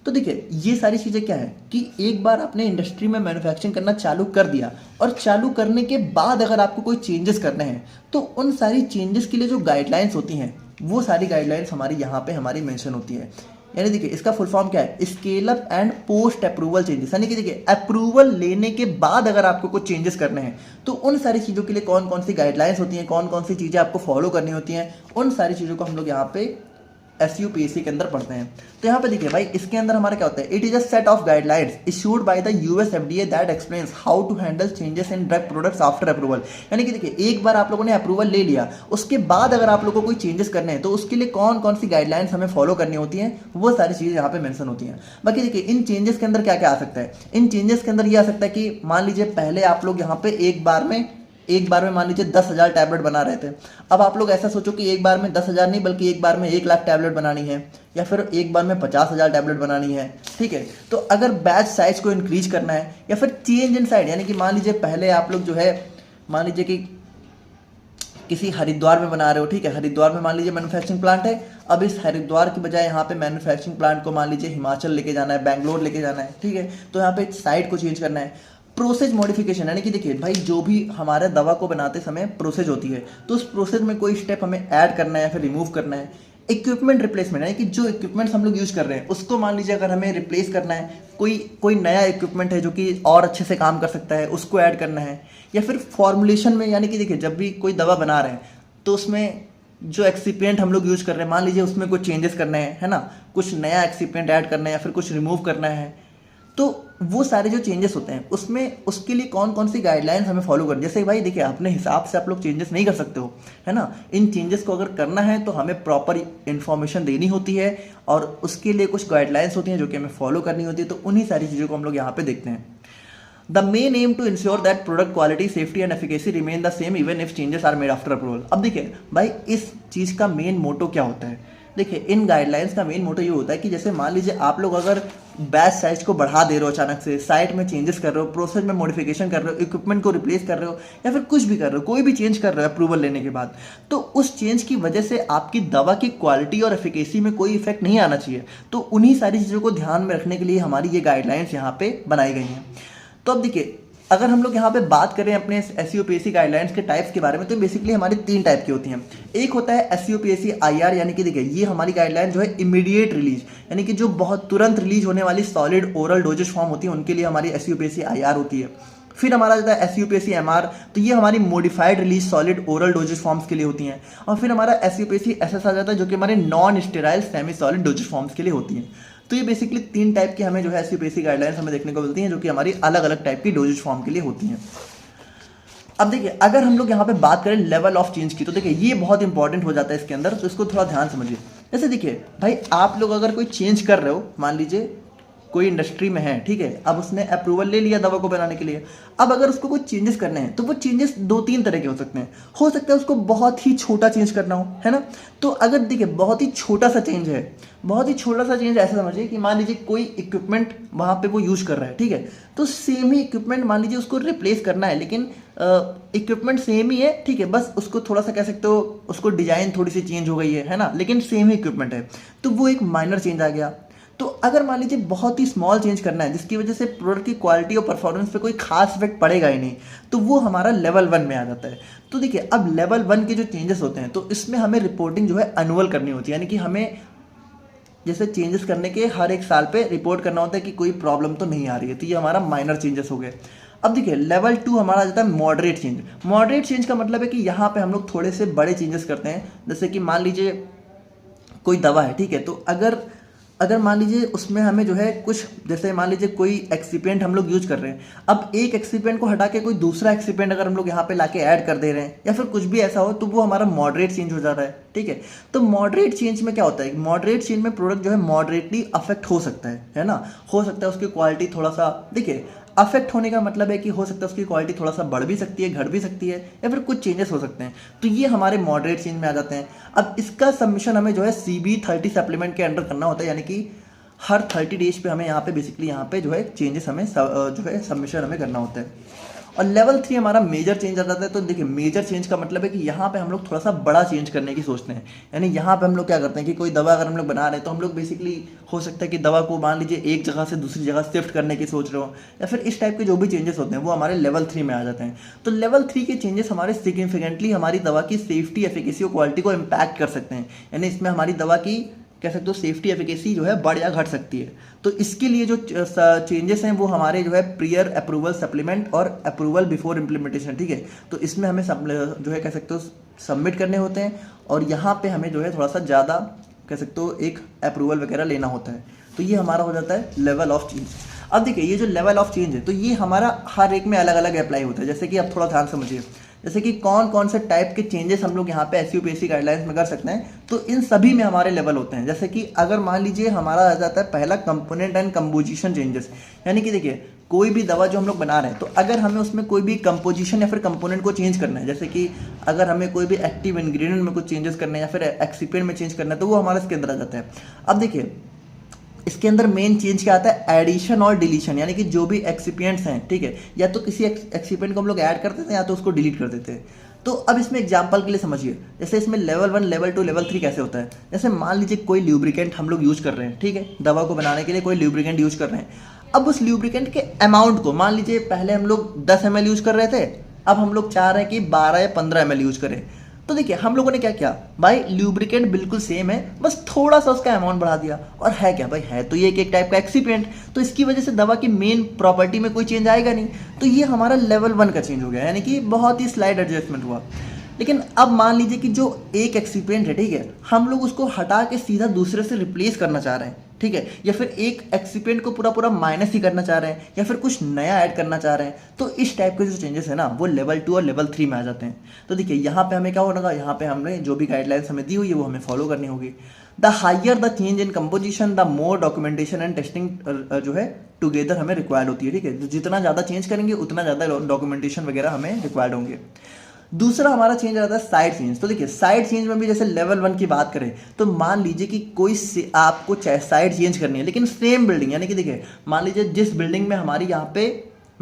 तो देखिए ये सारी चीज़ें क्या है कि एक बार आपने इंडस्ट्री में मैन्युफैक्चरिंग करना चालू कर दिया और चालू करने के बाद अगर आपको कोई चेंजेस करने हैं तो उन सारी चेंजेस के लिए जो गाइडलाइंस होती हैं वो सारी गाइडलाइंस हमारी यहाँ पे हमारी मेंशन होती है। यानी देखिए इसका फुल फॉर्म क्या है, scale up and post approval changes. यानी कि देखिए अप्रूवल लेने के बाद अगर आपको कुछ चेंजेस करने हैं तो उन सारी चीज़ों के लिए कौन कौन सी गाइडलाइंस होती हैं, कौन कौन सी चीज़ें आपको फॉलो करनी होती हैं, उन सारी चीज़ों को हम लोग यहाँ पे SUPAC के अंदर पढ़ते हैं। तो यहाँ पे देखिए भाई इसके अंदर हमारा क्या होता है, it is a set of guidelines issued by the US FDA that explains how to handle changes in drug products after approval. यानी कि देखिए एक बार आप लोगों ने अप्रूवल ले लिया उसके बाद अगर आप लोगों को कोई चेंजेस करने हैं तो उसके लिए कौन कौन सी गाइडलाइंस हमें फॉलो करनी होती हैं, वो सारी चीज़ें यहाँ पे मेंशन होती हैं। बाकी देखिए इन चेंजेस के अंदर क्या क्या आ सकता है, इन चेंजेस के अंदर ये आ सकता है कि मान लीजिए पहले आप लोग यहाँ पे एक बार में मान लीजिए 10,000 टैबलेट बना रहे थे। अब आप लोग ऐसा सोचो कि एक बार में 10,000 नहीं बल्कि एक बार में 1,00,000 टैबलेट बनानी है या फिर एक बार में 50,000 टैबलेट बनानी है, ठीक है। तो अगर बैच साइज को इंक्रीज करना है या फिर चेंज इन साइड, यानी कि मान लीजिए पहले आप लोग जो है मान लीजिए कि किसी हरिद्वार में बना रहे हो, ठीक है, हरिद्वार में मान लीजिए मैन्युफैक्चरिंग प्लांट है। अब इस हरिद्वार की बजाय यहाँ पे मैन्युफैक्चरिंग प्लांट को मान लीजिए हिमाचल लेके जाना है, बैंगलोर लेके जाना है, ठीक है। तो यहाँ पे साइड को चेंज करना है। प्रोसेस मॉडिफिकेशन, यानी कि देखिए भाई जो भी हमारे दवा को बनाते समय प्रोसेस होती है तो उस प्रोसेस में कोई स्टेप हमें ऐड करना है या फिर रिमूव करना है। इक्विपमेंट रिप्लेसमेंट, यानी कि जो इक्विपमेंट्स हम लोग यूज कर रहे हैं उसको मान लीजिए अगर हमें रिप्लेस करना है, कोई नया इक्विपमेंट है जो कि और अच्छे से काम कर सकता है उसको ऐड करना है। या फिर फॉर्मुलेशन में, यानी कि देखिए जब भी कोई दवा बना रहे हैं तो उसमें जो एक्सिपिएंट हम लोग यूज कर रहे हैं मान लीजिए उसमें कुछ चेंजेस करने हैं, है ना, कुछ नया एक्सिपिएंट ऐड करना है या फिर कुछ रिमूव करना है। तो वो सारे जो चेंजेस होते हैं उसमें उसके लिए कौन कौन सी गाइडलाइंस हमें फॉलो करनी। जैसे भाई देखिए अपने हिसाब से आप लोग चेंजेस नहीं कर सकते हो, है ना। इन चेंजेस को अगर करना है तो हमें प्रॉपर इन्फॉर्मेशन देनी होती है और उसके लिए कुछ गाइडलाइंस होती हैं जो कि हमें फॉलो करनी होती है। तो उन्हीं सारी चीज़ों को हम लोग यहाँ पे देखते हैं। The main aim to ensure that product quality safety and efficacy remain the same even if changes are made after approval. अब देखिए भाई इस चीज़ का मेन मोटो क्या होता है, देखिए इन गाइडलाइंस का मेन मोटो ये होता है कि जैसे मान लीजिए आप लोग अगर बैच साइज को बढ़ा दे रहे हो अचानक से, साइट में चेंजेस कर रहे हो, प्रोसेस में मॉडिफिकेशन कर रहे हो, इक्विपमेंट को रिप्लेस कर रहे हो या फिर कुछ भी कर रहे हो, कोई भी चेंज कर रहे हो अप्रूवल लेने के बाद, तो उस चेंज की वजह से आपकी दवा की क्वालिटी और एफिकेसी में कोई इफेक्ट नहीं आना चाहिए। तो उन्हीं सारी चीज़ों को ध्यान में रखने के लिए हमारी ये गाइडलाइंस यहाँ पे बनाई गई हैं। तो अब देखिए अगर हम लोग यहाँ पे बात करें अपने SEO/PAC गाइडलाइंस के टाइप्स के बारे में, तो बेसिकली हमारी 3 टाइप की होती हैं। एक होता है SEO/PAC IR, यानी कि देखिए ये हमारी गाइडलाइन जो है इमीडिएट रिलीज, यानी कि जो बहुत तुरंत रिलीज होने वाली सॉलिड ओरल डोजेज फॉर्म होती है उनके लिए हमारी SEO/PAC IR होती है। फिर हमारा आता है SEO/PAC MR, तो ये हमारी modified release solid oral dosage forms के लिए होती हैं। और फिर हमारा SEO/PAC SS आ जाता है जो कि हमारे non sterile semi solid dosage forms के लिए होती हैं। तो ये बेसिकली 3 टाइप की हमें जो है SEO/PAC गाइडलाइंस हमें देखने को मिलती हैं जो कि हमारी अलग अलग टाइप की डोजेज फॉर्म के लिए होती हैं। अब देखिए अगर हम लोग यहाँ पे बात करें लेवल ऑफ चेंज की, तो देखिए ये बहुत इंपॉर्टेंट हो जाता है इसके अंदर, तो इसको थोड़ा ध्यान समझिए। जैसे देखिए भाई आप लोग अगर कोई चेंज कर रहे हो, मान लीजिए कोई इंडस्ट्री में है, ठीक है, अब उसने अप्रूवल ले लिया दवा को बनाने के लिए, अब अगर उसको कोई चेंजेस करने हैं तो वो चेंजेस 2-3 तरह के हो सकते हैं। हो सकता है उसको बहुत ही छोटा चेंज करना हो, है ना। तो अगर देखिए बहुत ही छोटा सा चेंज है, बहुत ही छोटा सा चेंज ऐसा समझिए कि मान लीजिए कोई इक्विपमेंट वहाँ पे वो यूज कर रहा है, ठीक है, तो सेम ही इक्विपमेंट मान लीजिए उसको रिप्लेस करना है, लेकिन इक्विपमेंट सेम ही है, ठीक है, बस उसको थोड़ा सा कह सकते हो उसको डिजाइन थोड़ी सी चेंज हो गई है ना, लेकिन सेम ही इक्विपमेंट है, तो वो एक माइनर चेंज आ गया। तो अगर मान लीजिए बहुत ही स्मॉल चेंज करना है जिसकी वजह से प्रोडक्ट की क्वालिटी और परफॉर्मेंस पे कोई खास इफेक्ट पड़ेगा ही नहीं, तो वो हमारा लेवल 1 में आ जाता है। तो देखिए अब लेवल 1 के जो चेंजेस होते हैं तो इसमें हमें रिपोर्टिंग जो है एनुअल करनी होती है, यानी कि हमें जैसे चेंजेस करने के हर 1 साल पे रिपोर्ट करना होता है कि कोई प्रॉब्लम तो नहीं आ रही है। तो ये हमारा माइनर चेंजेस हो गए। अब देखिए लेवल 2 हमारा आ जाता है मॉडरेट चेंज। मॉडरेट चेंज का मतलब है कि यहाँ पे हम लोग थोड़े से बड़े चेंजेस करते हैं, जैसे कि मान लीजिए कोई दवा है, ठीक है, तो अगर मान लीजिए उसमें हमें जो है कुछ, जैसे मान लीजिए कोई एक्सिपेंट हम लोग यूज कर रहे हैं, अब एक एक्सिपेंट को हटा के कोई दूसरा एक्सिपेंट अगर हम लोग यहाँ पे लाके ऐड कर दे रहे हैं या फिर कुछ भी ऐसा हो, तो वो हमारा मॉडरेट चेंज हो जाता है, ठीक है। तो मॉडरेट चेंज में क्या होता है, मॉडरेट चेंज में प्रोडक्ट जो है मॉडरेटली अफेक्ट हो सकता है ना, हो सकता है उसकी क्वालिटी थोड़ा सा, देखिए अफेक्ट होने का मतलब है कि हो सकता है उसकी क्वालिटी थोड़ा सा बढ़ भी सकती है, घट भी सकती है, या फिर कुछ चेंजेस हो सकते हैं, तो ये हमारे मॉडरेट चेंज में आ जाते हैं। अब इसका सबमिशन हमें जो है CB30 सप्लीमेंट के अंडर करना होता है, यानी कि हर 30 डेज पे हमें यहाँ पे बेसिकली यहाँ पे जो है चेंजेस हमें जो है सबमिशन हमें करना होता है। और लेवल 3 हमारा मेजर चेंज आ जाता है। तो देखिए मेजर चेंज का मतलब है कि यहाँ पे हम लोग थोड़ा सा बड़ा चेंज करने की सोचते हैं, यानी यहाँ पे हम लोग क्या करते हैं कि कोई दवा अगर हम लोग बना रहे हैं तो हम लोग बेसिकली हो सकता है कि दवा को मान लीजिए एक जगह से दूसरी जगह शिफ्ट करने की सोच रहे हो, या फिर इस टाइप के जो भी चेंजेस होते हैं वो हमारे लेवल 3 में आ जाते हैं। तो लेवल 3 के चेंजेस हमारे सिग्निफिकेंटली हमारी दवा की सेफ्टी, एफिकेसी और क्वालिटी को इम्पैक्ट कर सकते हैं, यानी इसमें हमारी दवा की कह सकते हो सेफ्टी एफिकेसी जो है बढ़ या घट सकती है। तो इसके लिए जो चेंजेस हैं वो हमारे जो है प्रियर अप्रूवल सप्लीमेंट और अप्रूवल बिफोर इम्प्लीमेंटेशन, ठीक है, तो इसमें हमें जो है कह सकते हो सबमिट करने होते हैं, और यहाँ पे हमें जो है थोड़ा सा ज़्यादा कह सकते हो एक अप्रूवल वगैरह लेना होता है। तो ये हमारा हो जाता है लेवल ऑफ चेंज। अब देखिए ये जो लेवल ऑफ चेंज है तो ये हमारा हर एक में अलग अलग अप्लाई होता है। जैसे कि अब थोड़ा ध्यान समझिए, जैसे कि कौन कौन से टाइप के चेंजेस हम लोग यहाँ पे SEO/PAC गाइडलाइंस में कर सकते हैं, तो इन सभी में हमारे लेवल होते हैं। जैसे कि अगर मान लीजिए हमारा आ जाता है पहला कंपोनेंट एंड कंपोजिशन चेंजेस, यानी कि देखिए कोई भी दवा जो हम लोग बना रहे हैं तो अगर हमें उसमें कोई भी कंपोजिशन या फिर कंपोनेंट को चेंज करना है, जैसे कि अगर हमें कोई भी एक्टिव इंग्रेडिएंट में कुछ चेंजेस करने हैं या फिर एक्सिपिएंट में चेंज करना है, तो वो हमारा इसके अंदर आ जाता है। अब देखिए इसके अंदर मेन चेंज क्या आता है, एडिशन और डिलीशन, यानी कि जो भी एक्सिपिएंट्स हैं, ठीक है, या तो किसी एक्सिपिएंट को हम लोग ऐड कर देते हैं या तो उसको डिलीट कर देते हैं। तो अब इसमें एग्जांपल के लिए समझिए, जैसे इसमें लेवल 1, लेवल 2, लेवल 3 कैसे होता है। जैसे मान लीजिए कोई ल्यूब्रिकेंट हम लोग यूज कर रहे हैं, ठीक है, दवा को बनाने के लिए कोई ल्यूब्रिकेंट यूज कर रहे हैं। अब उस ल्यूब्रिकेंट के अमाउंट को मान लीजिए पहले हम लोग 10 ml यूज कर रहे थे, अब हम लोग चाह रहे हैं कि 12 या 15 ml यूज करें। तो देखिए हम लोगों ने क्या किया भाई, ल्यूब्रिकेंट बिल्कुल सेम है, बस थोड़ा सा उसका अमाउंट बढ़ा दिया, और है क्या भाई, है तो ये एक टाइप का एक्सिपिएंट, तो इसकी वजह से दवा की मेन प्रॉपर्टी में कोई चेंज आएगा नहीं। तो ये हमारा लेवल 1 का चेंज हो गया, यानी कि बहुत ही स्लाइड एडजस्टमेंट हुआ। लेकिन अब मान लीजिए कि जो एक एक्सिपिएंट है, ठीक है, हम लोग उसको हटा के सीधा दूसरे से रिप्लेस करना चाह रहे हैं, ठीक है, या फिर एक एक्सिपेंट को पूरा पूरा माइनस ही करना चाह रहे हैं, या फिर कुछ नया ऐड करना चाह रहे हैं, तो इस टाइप के जो चेंजेस है ना वो लेवल 2 और लेवल 3 में आ जाते हैं। तो देखिए यहाँ पे हमें क्या होगा, यहाँ पे हमने जो भी गाइडलाइंस हमें दी हुई है वो हमें फॉलो करनी होगी। The higher the change in composition the more documentation and testing जो है टुगेदर हमें रिक्वायर्ड होती है, ठीक है। जितना ज़्यादा चेंज करेंगे उतना ज़्यादा डॉक्यूमेंटेशन वगैरह हमें रिक्वायर्ड होंगे। दूसरा हमारा चेंज आता है साइड चेंज। तो देखिए साइड चेंज में भी जैसे लेवल 1 की बात करें तो मान लीजिए कि कोई आपको साइड चेंज करनी है लेकिन सेम बिल्डिंग, यानी कि देखिए मान लीजिए जिस बिल्डिंग में हमारी यहाँ पे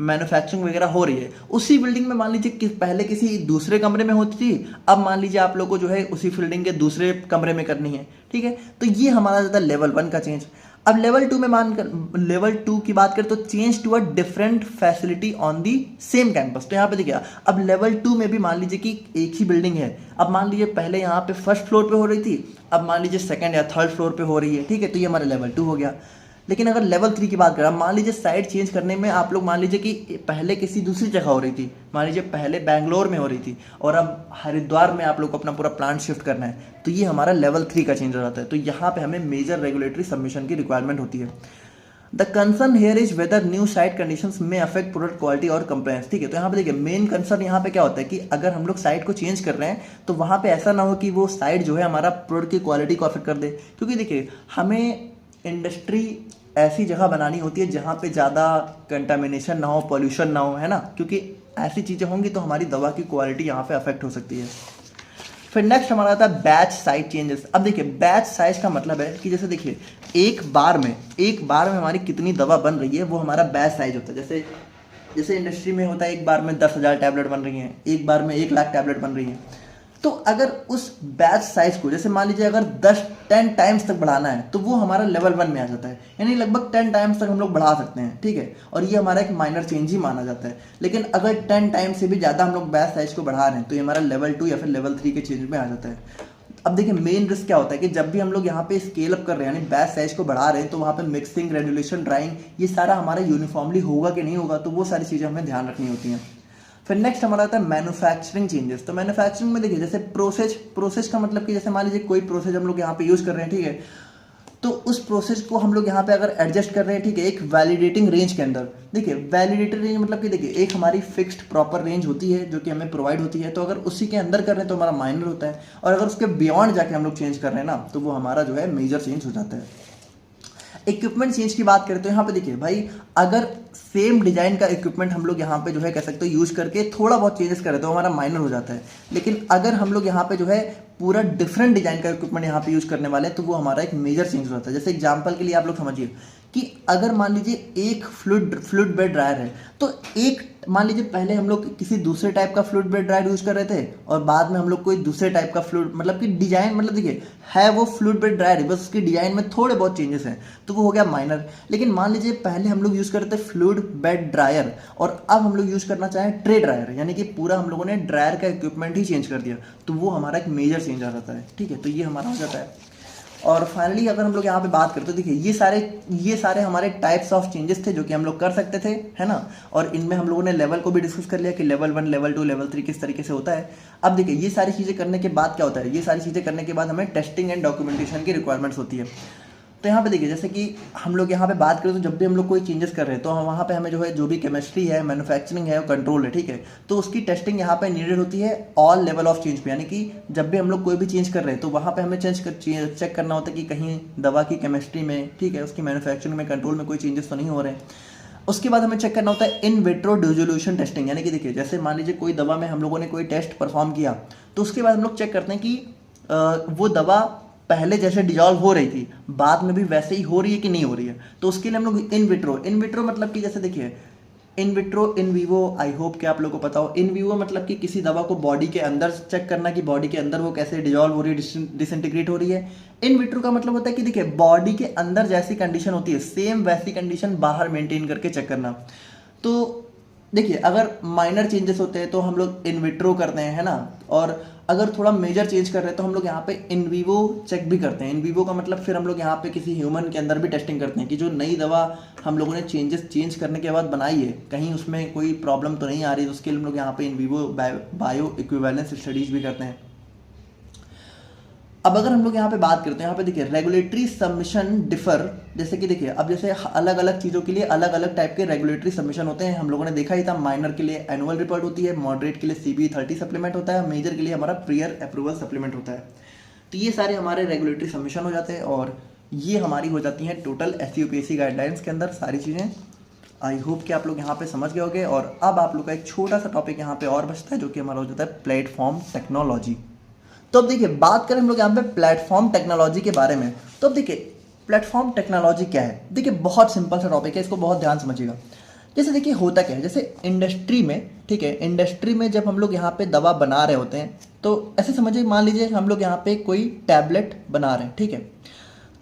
मैन्युफैक्चरिंग वगैरह हो रही है उसी बिल्डिंग में मान लीजिए कि पहले किसी दूसरे कमरे में होती थी, अब मान लीजिए आप लोग को जो है उसी बिल्डिंग के दूसरे कमरे में करनी है, ठीक है। तो ये हमारा जाता है लेवल 1 का चेंज। अब लेवल 2 में लेवल 2 की बात करें तो change to a different facility on the same campus. तो यहाँ पे देखिए अब लेवल 2 में भी मान लीजिए कि एक ही बिल्डिंग है, अब मान लीजिए पहले यहाँ पे फर्स्ट फ्लोर पे हो रही थी, अब मान लीजिए सेकंड या थर्ड फ्लोर पे हो रही है, ठीक है। तो ये हमारा लेवल 2 हो गया। लेकिन अगर लेवल 3 की बात करें, मान लीजिए साइड चेंज करने में आप लोग मान लीजिए कि पहले किसी दूसरी जगह हो रही थी, मान लीजिए पहले बैंगलोर में हो रही थी और अब हरिद्वार में आप लोग को अपना पूरा प्लांट शिफ्ट करना है, तो ये हमारा लेवल 3 का चेंज हो जाता है। तो यहाँ पे हमें मेजर रेगुलेटरी सबमिशन की रिक्वायरमेंट होती है। The concern here is whether new site conditions में अफेक्ट प्रोडक्ट क्वालिटी और कंप्लायंस, ठीक है। तो यहाँ पे देखिए मेन कंसर्न यहाँ पे क्या होता है कि अगर हम लोग साइट को चेंज कर रहे हैं तो वहाँ पे ऐसा ना हो कि वो साइट जो है हमारा प्रोडक्ट की क्वालिटी को अफेक्ट कर दे, क्योंकि देखिए हमें इंडस्ट्री ऐसी जगह बनानी होती है जहाँ पे ज़्यादा कंटामिनेशन ना हो, पॉल्यूशन ना हो, है ना, क्योंकि ऐसी चीज़ें होंगी तो हमारी दवा की क्वालिटी यहाँ पे अफेक्ट हो सकती है। फिर नेक्स्ट हमारा आता है बैच साइज चेंजेस। अब देखिए बैच साइज का मतलब है कि जैसे देखिए एक बार में हमारी कितनी दवा बन रही है वो हमारा बैच साइज होता है। जैसे इंडस्ट्री में होता है एक बार में 10,000 टैबलेट बन रही हैं, एक बार में 1,00,000 टैबलेट बन रही हैं। तो अगर उस बैच साइज को जैसे मान लीजिए अगर 10 टाइम्स तक बढ़ाना है तो वो हमारा लेवल 1 में आ जाता है, यानी लगभग 10 टाइम्स तक हम लोग बढ़ा सकते हैं, ठीक है। और ये हमारा एक माइनर चेंज ही माना जाता है। लेकिन अगर 10 टाइम्स से भी ज़्यादा हम लोग बैच साइज को बढ़ा रहे हैं तो ये हमारा लेवल 2 या फिर लेवल 3 के चेंज में आ जाता है। अब देखिए मेन रिस्क क्या होता है कि जब भी हम लोग यहाँ पे स्केल अप कर रहे हैं यानी बैच साइज को बढ़ा रहे हैं तो वहाँ पे मिक्सिंग, ग्रेजुलेशन, ड्राइंग ये सारा हमारा यूनिफॉर्मली होगा कि नहीं होगा, तो वो सारी चीज़ें हमें ध्यान रखनी होती हैं। फिर नेक्स्ट हमारा आता है मैन्युफैक्चरिंग चेंजेस। तो मैन्युफैक्चरिंग में देखिए जैसे प्रोसेस का मतलब कि जैसे मान लीजिए कोई प्रोसेस हम लोग यहाँ पे यूज़ कर रहे हैं, ठीक है, तो उस प्रोसेस को हम लोग यहाँ पे अगर एडजस्ट कर रहे हैं, ठीक है, एक वैलिडेटिंग रेंज के अंदर। देखिए वैलिडेटेड रेंज मतलब कि देखिए एक हमारी फिक्स्ड प्रॉपर रेंज होती है जो कि हमें प्रोवाइड होती है, तो अगर उसी के अंदर कर रहे हैं तो हमारा माइनर होता है, और अगर उसके बियॉन्ड जाके हम लोग चेंज कर रहे हैं ना तो वो हमारा जो है मेजर चेंज हो जाता है। इक्विपमेंट चेंज की बात करें तो यहाँ पे देखिए भाई अगर सेम डिजाइन का इक्विपमेंट हम लोग यहाँ पे जो है कह सकते हो यूज करके थोड़ा बहुत चेंजेस करें तो हमारा माइनर हो जाता है। लेकिन अगर हम लोग यहाँ पे जो है पूरा डिफरेंट डिजाइन का इक्विपमेंट यहाँ पे यूज करने वाले हैं तो वो हमारा एक मेजर चेंज होता है। जैसे एग्जांपल के लिए आप लोग समझिए कि अगर मान लीजिए एक फ्लूइड बेड ड्रायर है तो एक मान लीजिए पहले हम लोग किसी दूसरे टाइप का फ्लूइड बेड ड्रायर यूज कर रहे थे और बाद में हम लोग कोई दूसरे टाइप का फ्लूइड मतलब कि डिजाइन मतलब देखिए है वो फ्लूइड बेड ड्रायर है, बस उसकी डिजाइन में थोड़े बहुत चेंजेस हैं तो वो हो गया माइनर। लेकिन मान लीजिए पहले हम लोग यूज करते थे फ्लूइड बेड ड्रायर और अब हम लोग यूज करना चाहें ट्रे ड्रायर, यानी कि पूरा हम लोगों ने ड्रायर का इक्विपमेंट ही चेंज कर दिया, तो वो हमारा एक मेजर चेंज आ जाता है, ठीक है। तो ये हमारा हो जाता है। और फाइनली अगर हम लोग यहाँ पे बात करते तो देखिए ये सारे हमारे टाइप्स ऑफ चेंजेस थे जो कि हम लोग कर सकते थे, है ना। और इनमें हम लोगों ने लेवल को भी डिस्कस कर लिया कि लेवल 1, लेवल 2, लेवल 3 किस तरीके से होता है। अब देखिए ये सारी चीज़ें करने के बाद क्या होता है, ये सारी चीज़ें करने के बाद हमें टेस्टिंग एंड डॉक्यूमेंटेशन की रिक्वायरमेंट्स होती है। तो यहाँ पे देखिए जैसे कि हम लोग यहाँ पे बात करें तो जब भी हम लोग कोई चेंजेस कर रहे हैं तो हम वहाँ पे हमें जो है जो भी केमिस्ट्री है, मैन्युफैक्चरिंग है और कंट्रोल है, ठीक है, तो उसकी टेस्टिंग यहाँ पे नीडेड होती है ऑल लेवल ऑफ चेंज पे। यानी कि जब भी हम लोग कोई भी चेंज कर रहे हैं तो वहाँ पे हमें चेक करना होता है कि कहीं दवा की केमिस्ट्री में, ठीक है, उसकी मैन्युफैक्चरिंग में, कंट्रोल में कोई चेंजेस तो नहीं हो रहे हैं। उसके बाद हमें चेक करना होता है इन विट्रो डिसोल्यूशन टेस्टिंग, यानी कि देखिए जैसे मान लीजिए कोई दवा में हम लोगों ने कोई टेस्ट परफॉर्म किया तो उसके बाद हम लोग चेक करते हैं कि वो दवा पहले जैसे डिजॉल्व हो रही थी बाद में भी वैसे ही हो रही है कि नहीं हो रही है। तो उसके लिए हम लोग इन विट्रो मतलब कि जैसे देखिए in vitro, in vivo, I hope कि आप लोगों को पता हो। इन वीवो मतलब कि किसी दवा को बॉडी के अंदर चेक करना कि बॉडी के अंदर वो कैसे डिजॉल्व हो रही है, डिसइंटीग्रेट हो रही है। इन विट्रो का मतलब होता है कि देखिए बॉडी के अंदर जैसी कंडीशन होती है सेम वैसी कंडीशन बाहर मेंटेन करके चेक करना। तो देखिए अगर माइनर चेंजेस होते हैं तो हम लोग इन विट्रो करते हैं, है ना, और अगर थोड़ा मेजर चेंज कर रहे हैं तो हम लोग यहाँ पे इन वीवो चेक भी करते हैं। इन वीवो का मतलब फिर हम लोग यहाँ पे किसी ह्यूमन के अंदर भी टेस्टिंग करते हैं कि जो नई दवा हम लोगों ने चेंज करने के बाद बनाई है कहीं उसमें कोई प्रॉब्लम तो नहीं आ रही है, तो उसके लिए हम लोग यहाँ पे in vivo bio equivalence studies भी करते हैं। अब अगर हम लोग यहाँ पे बात करते हैं, यहाँ पे देखिए रेगुलेटरी सबमिशन डिफर, जैसे कि देखिए अब जैसे अलग अलग चीज़ों के लिए अलग अलग टाइप के रेगुलेटरी सबमिशन होते हैं। हम लोगों ने देखा ही था, माइनर के लिए एनुअल रिपोर्ट होती है, मॉडरेट के लिए CBE 30 सप्लीमेंट होता है, मेजर के लिए हमारा प्रियर अप्रूवल सप्लीमेंट होता है। तो ये सारे हमारे रेगुलेटरी सबमिशन हो जाते हैं और ये हमारी हो जाती हैं टोटल SUPSC गाइडलाइंस के अंदर सारी चीज़ें। आई होप कि आप लोग यहाँ पे समझ गए होंगे। और अब आप लोग का एक छोटा सा टॉपिक यहाँ पे और बचता है, जो कि हमारा हो जाता है प्लेटफॉर्म टेक्नोलॉजी। तो अब देखिए बात करें हम लोग यहाँ पे प्लेटफॉर्म टेक्नोलॉजी के बारे में, तो अब देखिए प्लेटफॉर्म टेक्नोलॉजी क्या है। देखिए बहुत सिंपल सा टॉपिक है, इसको बहुत ध्यान समझिएगा। जैसे देखिए होता क्या है, जैसे इंडस्ट्री में, ठीक है, इंडस्ट्री में जब हम लोग यहाँ पे दवा बना रहे होते हैं तो ऐसे समझिए, मान लीजिए हम लोग यहाँ पे कोई टैबलेट बना रहे हैं, ठीक है।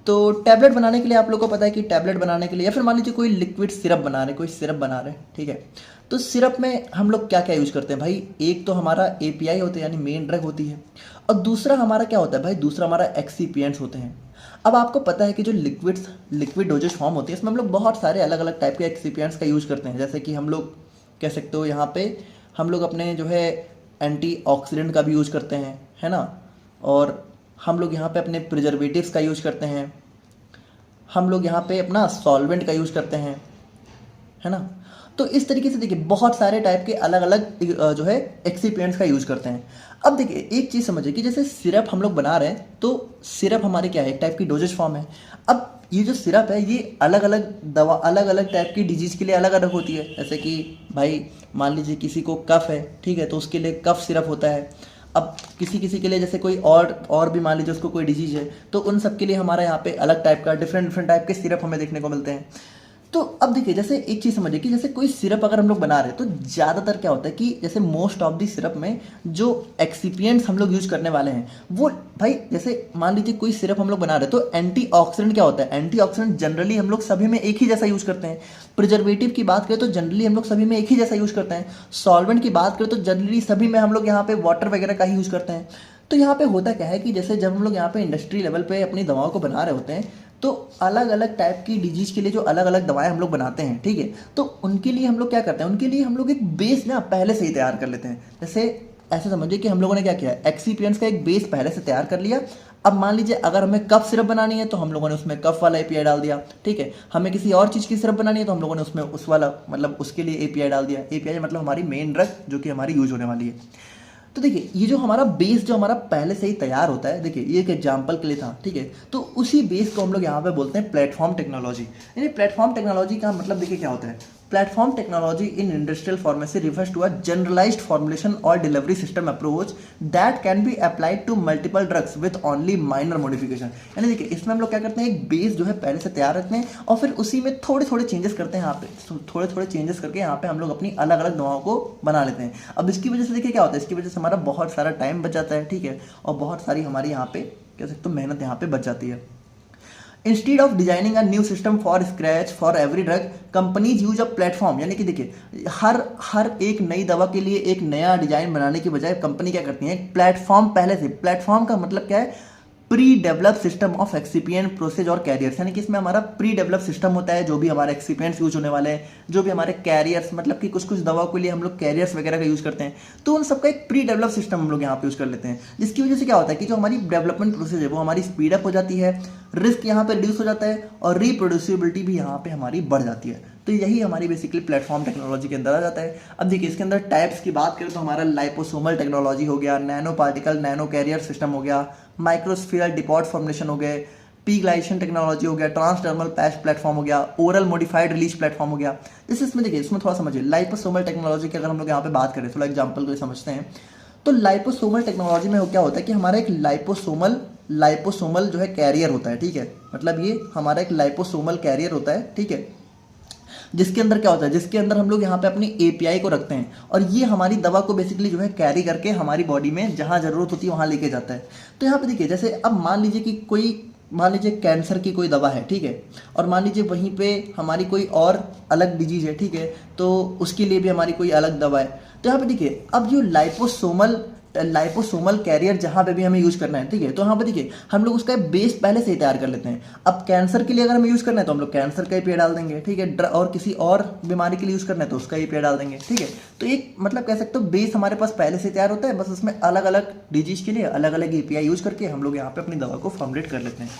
तो टैबलेट बनाने के लिए आप लोग को पता है कि टैबलेट बनाने के लिए, या फिर मान लीजिए कोई लिक्विड सिरप बना रहे हैं, कोई सिरप बना रहे हैं, ठीक है। तो सिरप में हम लोग क्या क्या यूज़ करते हैं भाई, एक तो हमारा API होते हैं यानी मेन ड्रग होती है, और दूसरा हमारा क्या होता है भाई, दूसरा हमारा एक्सीपिएंट्स होते हैं। अब आपको पता है कि जो लिक्विड डोजेज फॉर्म होती है, इसमें हम लोग बहुत सारे अलग अलग टाइप के एक्सीपिएंट्स का यूज़ करते हैं। जैसे कि हम लोग कह सकते हो यहाँ पे हम लोग अपने जो है एंटीऑक्सीडेंट का भी यूज़ करते हैं, है ना, और हम लोग यहाँ पे अपने प्रिजर्वेटिव्स का यूज़ करते हैं, हम लोग यहाँ पे अपना सॉल्वेंट का यूज़ करते हैं, है ना। तो इस तरीके से देखिए बहुत सारे टाइप के अलग अलग जो है एक्सीपिएंट्स का यूज़ करते हैं। अब देखिए एक चीज़ समझिए कि जैसे सिरप हम लोग बना रहे हैं, तो सिरप हमारी क्या है, एक टाइप की डोजेज फॉर्म है। अब ये जो सिरप है ये अलग अलग दवा, अलग अलग टाइप की डिजीज़ के लिए अलग अलग होती है। जैसे कि भाई मान लीजिए किसी को कफ है, ठीक है, तो उसके लिए कफ सिरप होता है। अब किसी किसी के लिए जैसे कोई और भी मान लीजिए उसको कोई डिजीज़ है, तो उन सब के लिए हमारा यहाँ पे अलग टाइप का डिफरेंट टाइप के सिरप हमें देखने को मिलते हैं। तो अब देखिए जैसे एक चीज़ समझिए कि जैसे कोई सिरप अगर हम लोग बना रहे हैं, तो ज़्यादातर क्या होता है कि जैसे मोस्ट ऑफ दी सिरप में जो एक्सीपिएंट्स हम लोग यूज़ करने वाले हैं वो भाई, जैसे मान लीजिए कोई सिरप हम लोग बना रहे हैं, तो एंटीऑक्सीडेंट क्या होता है, एंटीऑक्सीडेंट जनरली हम लोग सभी में एक ही जैसा यूज़ करते हैं। प्रिजर्वेटिव की बात करें तो जनरली हम लोग सभी में एक ही जैसा यूज़ करते हैं। सॉल्वेंट की बात करें तो जनरली सभी में हम लोग यहाँ पे वाटर वगैरह का ही यूज़ करते हैं। तो यहाँ पे होता क्या है कि जैसे जब हम लोग यहाँ पे इंडस्ट्री लेवल पे अपनी दवाओं को बना रहे होते हैं, तो अलग अलग टाइप की डिजीज के लिए जो अलग अलग दवाएं हम लोग बनाते हैं, ठीक है, तो उनके लिए हम लोग क्या करते हैं, उनके लिए हम लोग एक बेस ना पहले से ही तैयार कर लेते हैं। जैसे ऐसे समझिए कि हम लोगों ने क्या किया, एक्सीपिएंट्स का एक बेस पहले से तैयार कर लिया। अब मान लीजिए अगर हमें कफ सिरप बनानी है तो हम लोगों ने उसमें कफ वाला API डाल दिया, ठीक है। हमें किसी और चीज़ की सिरप बनानी है तो हम लोगों ने उसमें उस वाला, मतलब उसके लिए API डाल दिया। API मतलब हमारी मेन ड्रग जो कि हमारी यूज होने वाली है। तो देखिए ये जो हमारा बेस जो हमारा पहले से ही तैयार होता है, देखिए ये एक एग्जांपल के लिए था, ठीक है, तो उसी बेस को हम लोग यहाँ पे बोलते हैं प्लेटफॉर्म टेक्नोलॉजी। यानी प्लेटफॉर्म टेक्नोलॉजी का मतलब देखिए क्या होता है, platform technology in industrial pharmacy refers to a generalized formulation और delivery system approach that can be applied to multiple drugs with only minor modification. यानी देखिए इसमें हम लोग क्या करते हैं, एक बेस जो है पहले से तैयार रखते हैं और फिर उसी में थोड़े थोड़े चेंजेस करते हैं। यहाँ पे थोड़े थोड़े चेंजेस करके यहाँ पे हम लोग अपनी अलग अलग दवाओं को बना लेते हैं। अब इसकी वजह से देखिए क्या होता है, इसकी वजह से हमारा बहुत सारा टाइम बच जाता है, ठीक है, और बहुत सारी हमारी यहाँ पे कह सकते हो मेहनत यहाँ पे बच जाती है। Instead of designing a new system for scratch for every drug, companies use a platform. यानी कि देखिए हर एक नई दवा के लिए एक नया डिजाइन बनाने की बजाय कंपनी क्या करती है, एक प्लेटफॉर्म पहले से, प्लेटफॉर्म का मतलब क्या है, pre develop system of excipient process और कैरियर्स। यानी कि इसमें हमारा प्री डेवलप सिस्टम होता है, जो भी हमारे एक्सीपिएंट्स यूज होने वाले हैं, जो भी हमारे कैरियर्स, मतलब कि कुछ कुछ दवाओं के लिए हम लोग कैरियर्स वगैरह का यूज करते हैं, तो उन सबका एक प्री डेवलप सिस्टम हम लोग यहाँ पे यूज कर लेते हैं। जिसकी वजह से क्या होता है कि जो हमारी डेवलपमेंट प्रोसेस है वो हमारी स्पीड अप हो जाती है, रिस्क यहाँ पे रिड्यूस हो जाता है और रिप्रोड्यूसिबिलिटी भी यहाँ पे हमारी बढ़ जाती है। तो यही हमारी बेसिकली प्लेटफॉर्म टेक्नोलॉजी के अंदर आ जाता है। अब देखिए इसके अंदर टाइप्स की बात करें तो हमारा लाइपोसोमल टेक्नोलॉजी हो गया, nano particle nano carrier system हो गया, माइक्रोस्फीयर डिपॉट फॉर्मुलेशन हो गए, पी ग्लाइशन टेक्नोलॉजी हो गया, ट्रांसडर्मल पैच प्लेटफॉर्म हो गया, ओरल मॉडिफाइड रिलीज प्लेटफॉर्म हो गया। जैसे इसमें देखिए इसमें थोड़ा समझिए लाइपोसोमल टेक्नोलॉजी की अगर हम लोग यहाँ पे बात करें, थोड़ा एग्जाम्पल को समझते हैं, तो लाइपोसोमल टेक्नोलॉजी में क्या होता है कि हमारा एक लाइपोसोमल जो है कैरियर होता है, ठीक है, मतलब ये हमारा एक लाइपोसोमल कैरियर होता है, ठीक है, जिसके अंदर क्या होता है, जिसके अंदर हम लोग यहाँ पे अपनी API को रखते हैं और ये हमारी दवा को बेसिकली जो है कैरी करके हमारी बॉडी में जहाँ जरूरत होती है वहाँ लेके जाता है। तो यहाँ पे देखिए जैसे अब मान लीजिए कैंसर की कोई दवा है, ठीक है, और मान लीजिए वहीं पे हमारी कोई और अलग डिजीज है, ठीक है, तो उसके लिए भी हमारी कोई अलग दवा है। तो यहाँ पे देखिए अब जो लाइपोसोमल लाइपोसोमल कैरियर जहाँ पे भी हमें यूज़ करना है, ठीक है, तो यहाँ पे देखिए हम लोग उसका बेस पहले से ही तैयार कर लेते हैं। अब कैंसर के लिए अगर हमें यूज़ करना है तो हम लोग कैंसर का एपीआई डाल देंगे, ठीक है, और किसी और बीमारी के लिए यूज़ करना है तो उसका एपीआई डाल देंगे, ठीक है। तो एक मतलब कह सकते हो बेस हमारे पास पहले से तैयार होता है, बस उसमें अलग अलग डिजीज के लिए अलग अलग एपीआई यूज़ करके हम लोग यहाँ पे अपनी दवा को फॉर्मुलेट कर लेते हैं।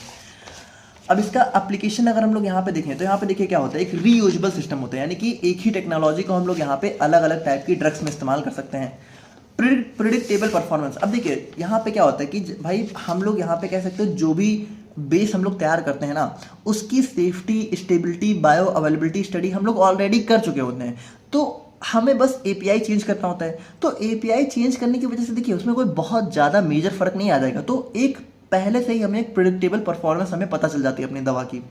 अब इसका एप्लीकेशन अगर हम लोग यहाँ पे देखें तो यहाँ पे देखिए क्या होता है, एक रीयूजेबल सिस्टम होता है, यानी कि एक ही टेक्नोलॉजी को हम लोग यहाँ पे अलग अलग टाइप की ड्रग्स में इस्तेमाल कर सकते हैं। प्रिडिक्टेबल परफॉर्मेंस, अब देखिए यहाँ पे क्या होता है कि भाई हम लोग यहाँ पे कह सकते हो जो भी बेस हम लोग तैयार करते हैं ना, उसकी safety, stability, bio availability study हम लोग ऑलरेडी कर चुके होते हैं, तो हमें बस एपीआई चेंज करना होता है। तो एपीआई चेंज करने की वजह से देखिए उसमें कोई बहुत ज़्यादा मेजर फर्क नहीं आ जाएगा, तो एक पहले से ही हमें एक प्रिडिक्टेबल परफॉर्मेंस हमें पता चल जाती है अपनी दवा की।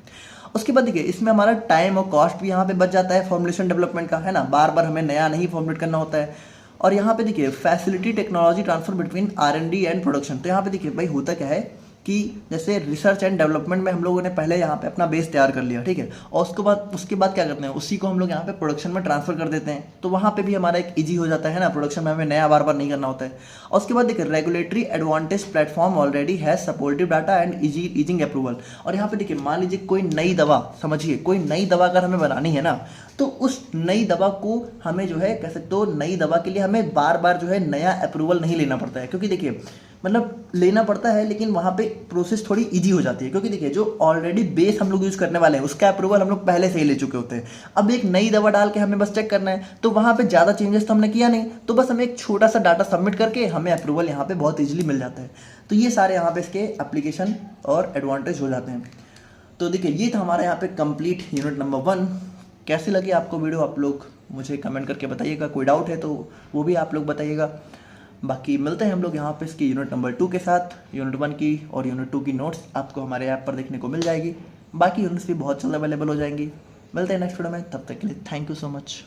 उसके बाद देखिए इसमें हमारा टाइम और कॉस्ट भी यहाँ पे बच जाता है फॉर्मुलेशन डेवलपमेंट का, है ना, बार बार हमें नया नहीं फॉर्मुलेट करना होता है। और यहाँ पे देखिए facility technology transfer between R&D and production, तो यहाँ पे देखिए भाई होता क्या है कि जैसे रिसर्च एंड डेवलपमेंट में हम लोगों ने पहले यहाँ पे अपना बेस तैयार कर लिया, ठीक है, और उसके बाद क्या करते हैं, उसी को हम लोग यहाँ पे प्रोडक्शन में ट्रांसफर कर देते हैं, तो वहाँ पे भी हमारा एक इजी हो जाता है ना, प्रोडक्शन में हमें नया बार बार नहीं करना होता है। और उसके बाद देखिए regulatory advantage platform already has supportive data and easing approval. और यहाँ पे देखिए मान लीजिए कोई नई दवा, समझिए कोई नई दवा अगर हमें बनानी है ना, तो उस नई दवा को हमें जो है कह सकते हो नई दवा के लिए हमें बार बार जो है नया अप्रूवल नहीं लेना पड़ता है, क्योंकि देखिए मतलब लेना पड़ता है लेकिन वहाँ पे प्रोसेस थोड़ी इजी हो जाती है, क्योंकि देखिए जो ऑलरेडी बेस हम लोग यूज़ करने वाले हैं उसका अप्रूवल हम लोग पहले से ही ले चुके होते हैं। अब एक नई दवा डाल के हमें बस चेक करना है, तो वहाँ पे ज़्यादा चेंजेस तो हमने किया नहीं, तो बस हमें एक छोटा सा डाटा सबमिट करके हमें अप्रूवल यहाँ पे बहुत ईजिली मिल जाता है। तो ये सारे यहाँ पे इसके एप्लीकेशन और एडवांटेज हो जाते हैं। तो देखिए ये था हमारा यहाँ पे कंप्लीट यूनिट नंबर 1। कैसी लगी आपको वीडियो, आप लोग मुझे कमेंट करके बताइएगा, कोई डाउट है तो वो भी आप लोग बताइएगा। बाकी मिलते हैं हम लोग यहाँ पे इसकी यूनिट नंबर 2 के साथ। यूनिट 1 की और यूनिट 2 की नोट्स आपको हमारे ऐप पर देखने को मिल जाएगी, बाकी यूनिट्स भी बहुत जल्द अवेलेबल हो जाएंगी। मिलते हैं नेक्स्ट वीडियो में, तब तक के लिए थैंक यू सो मच।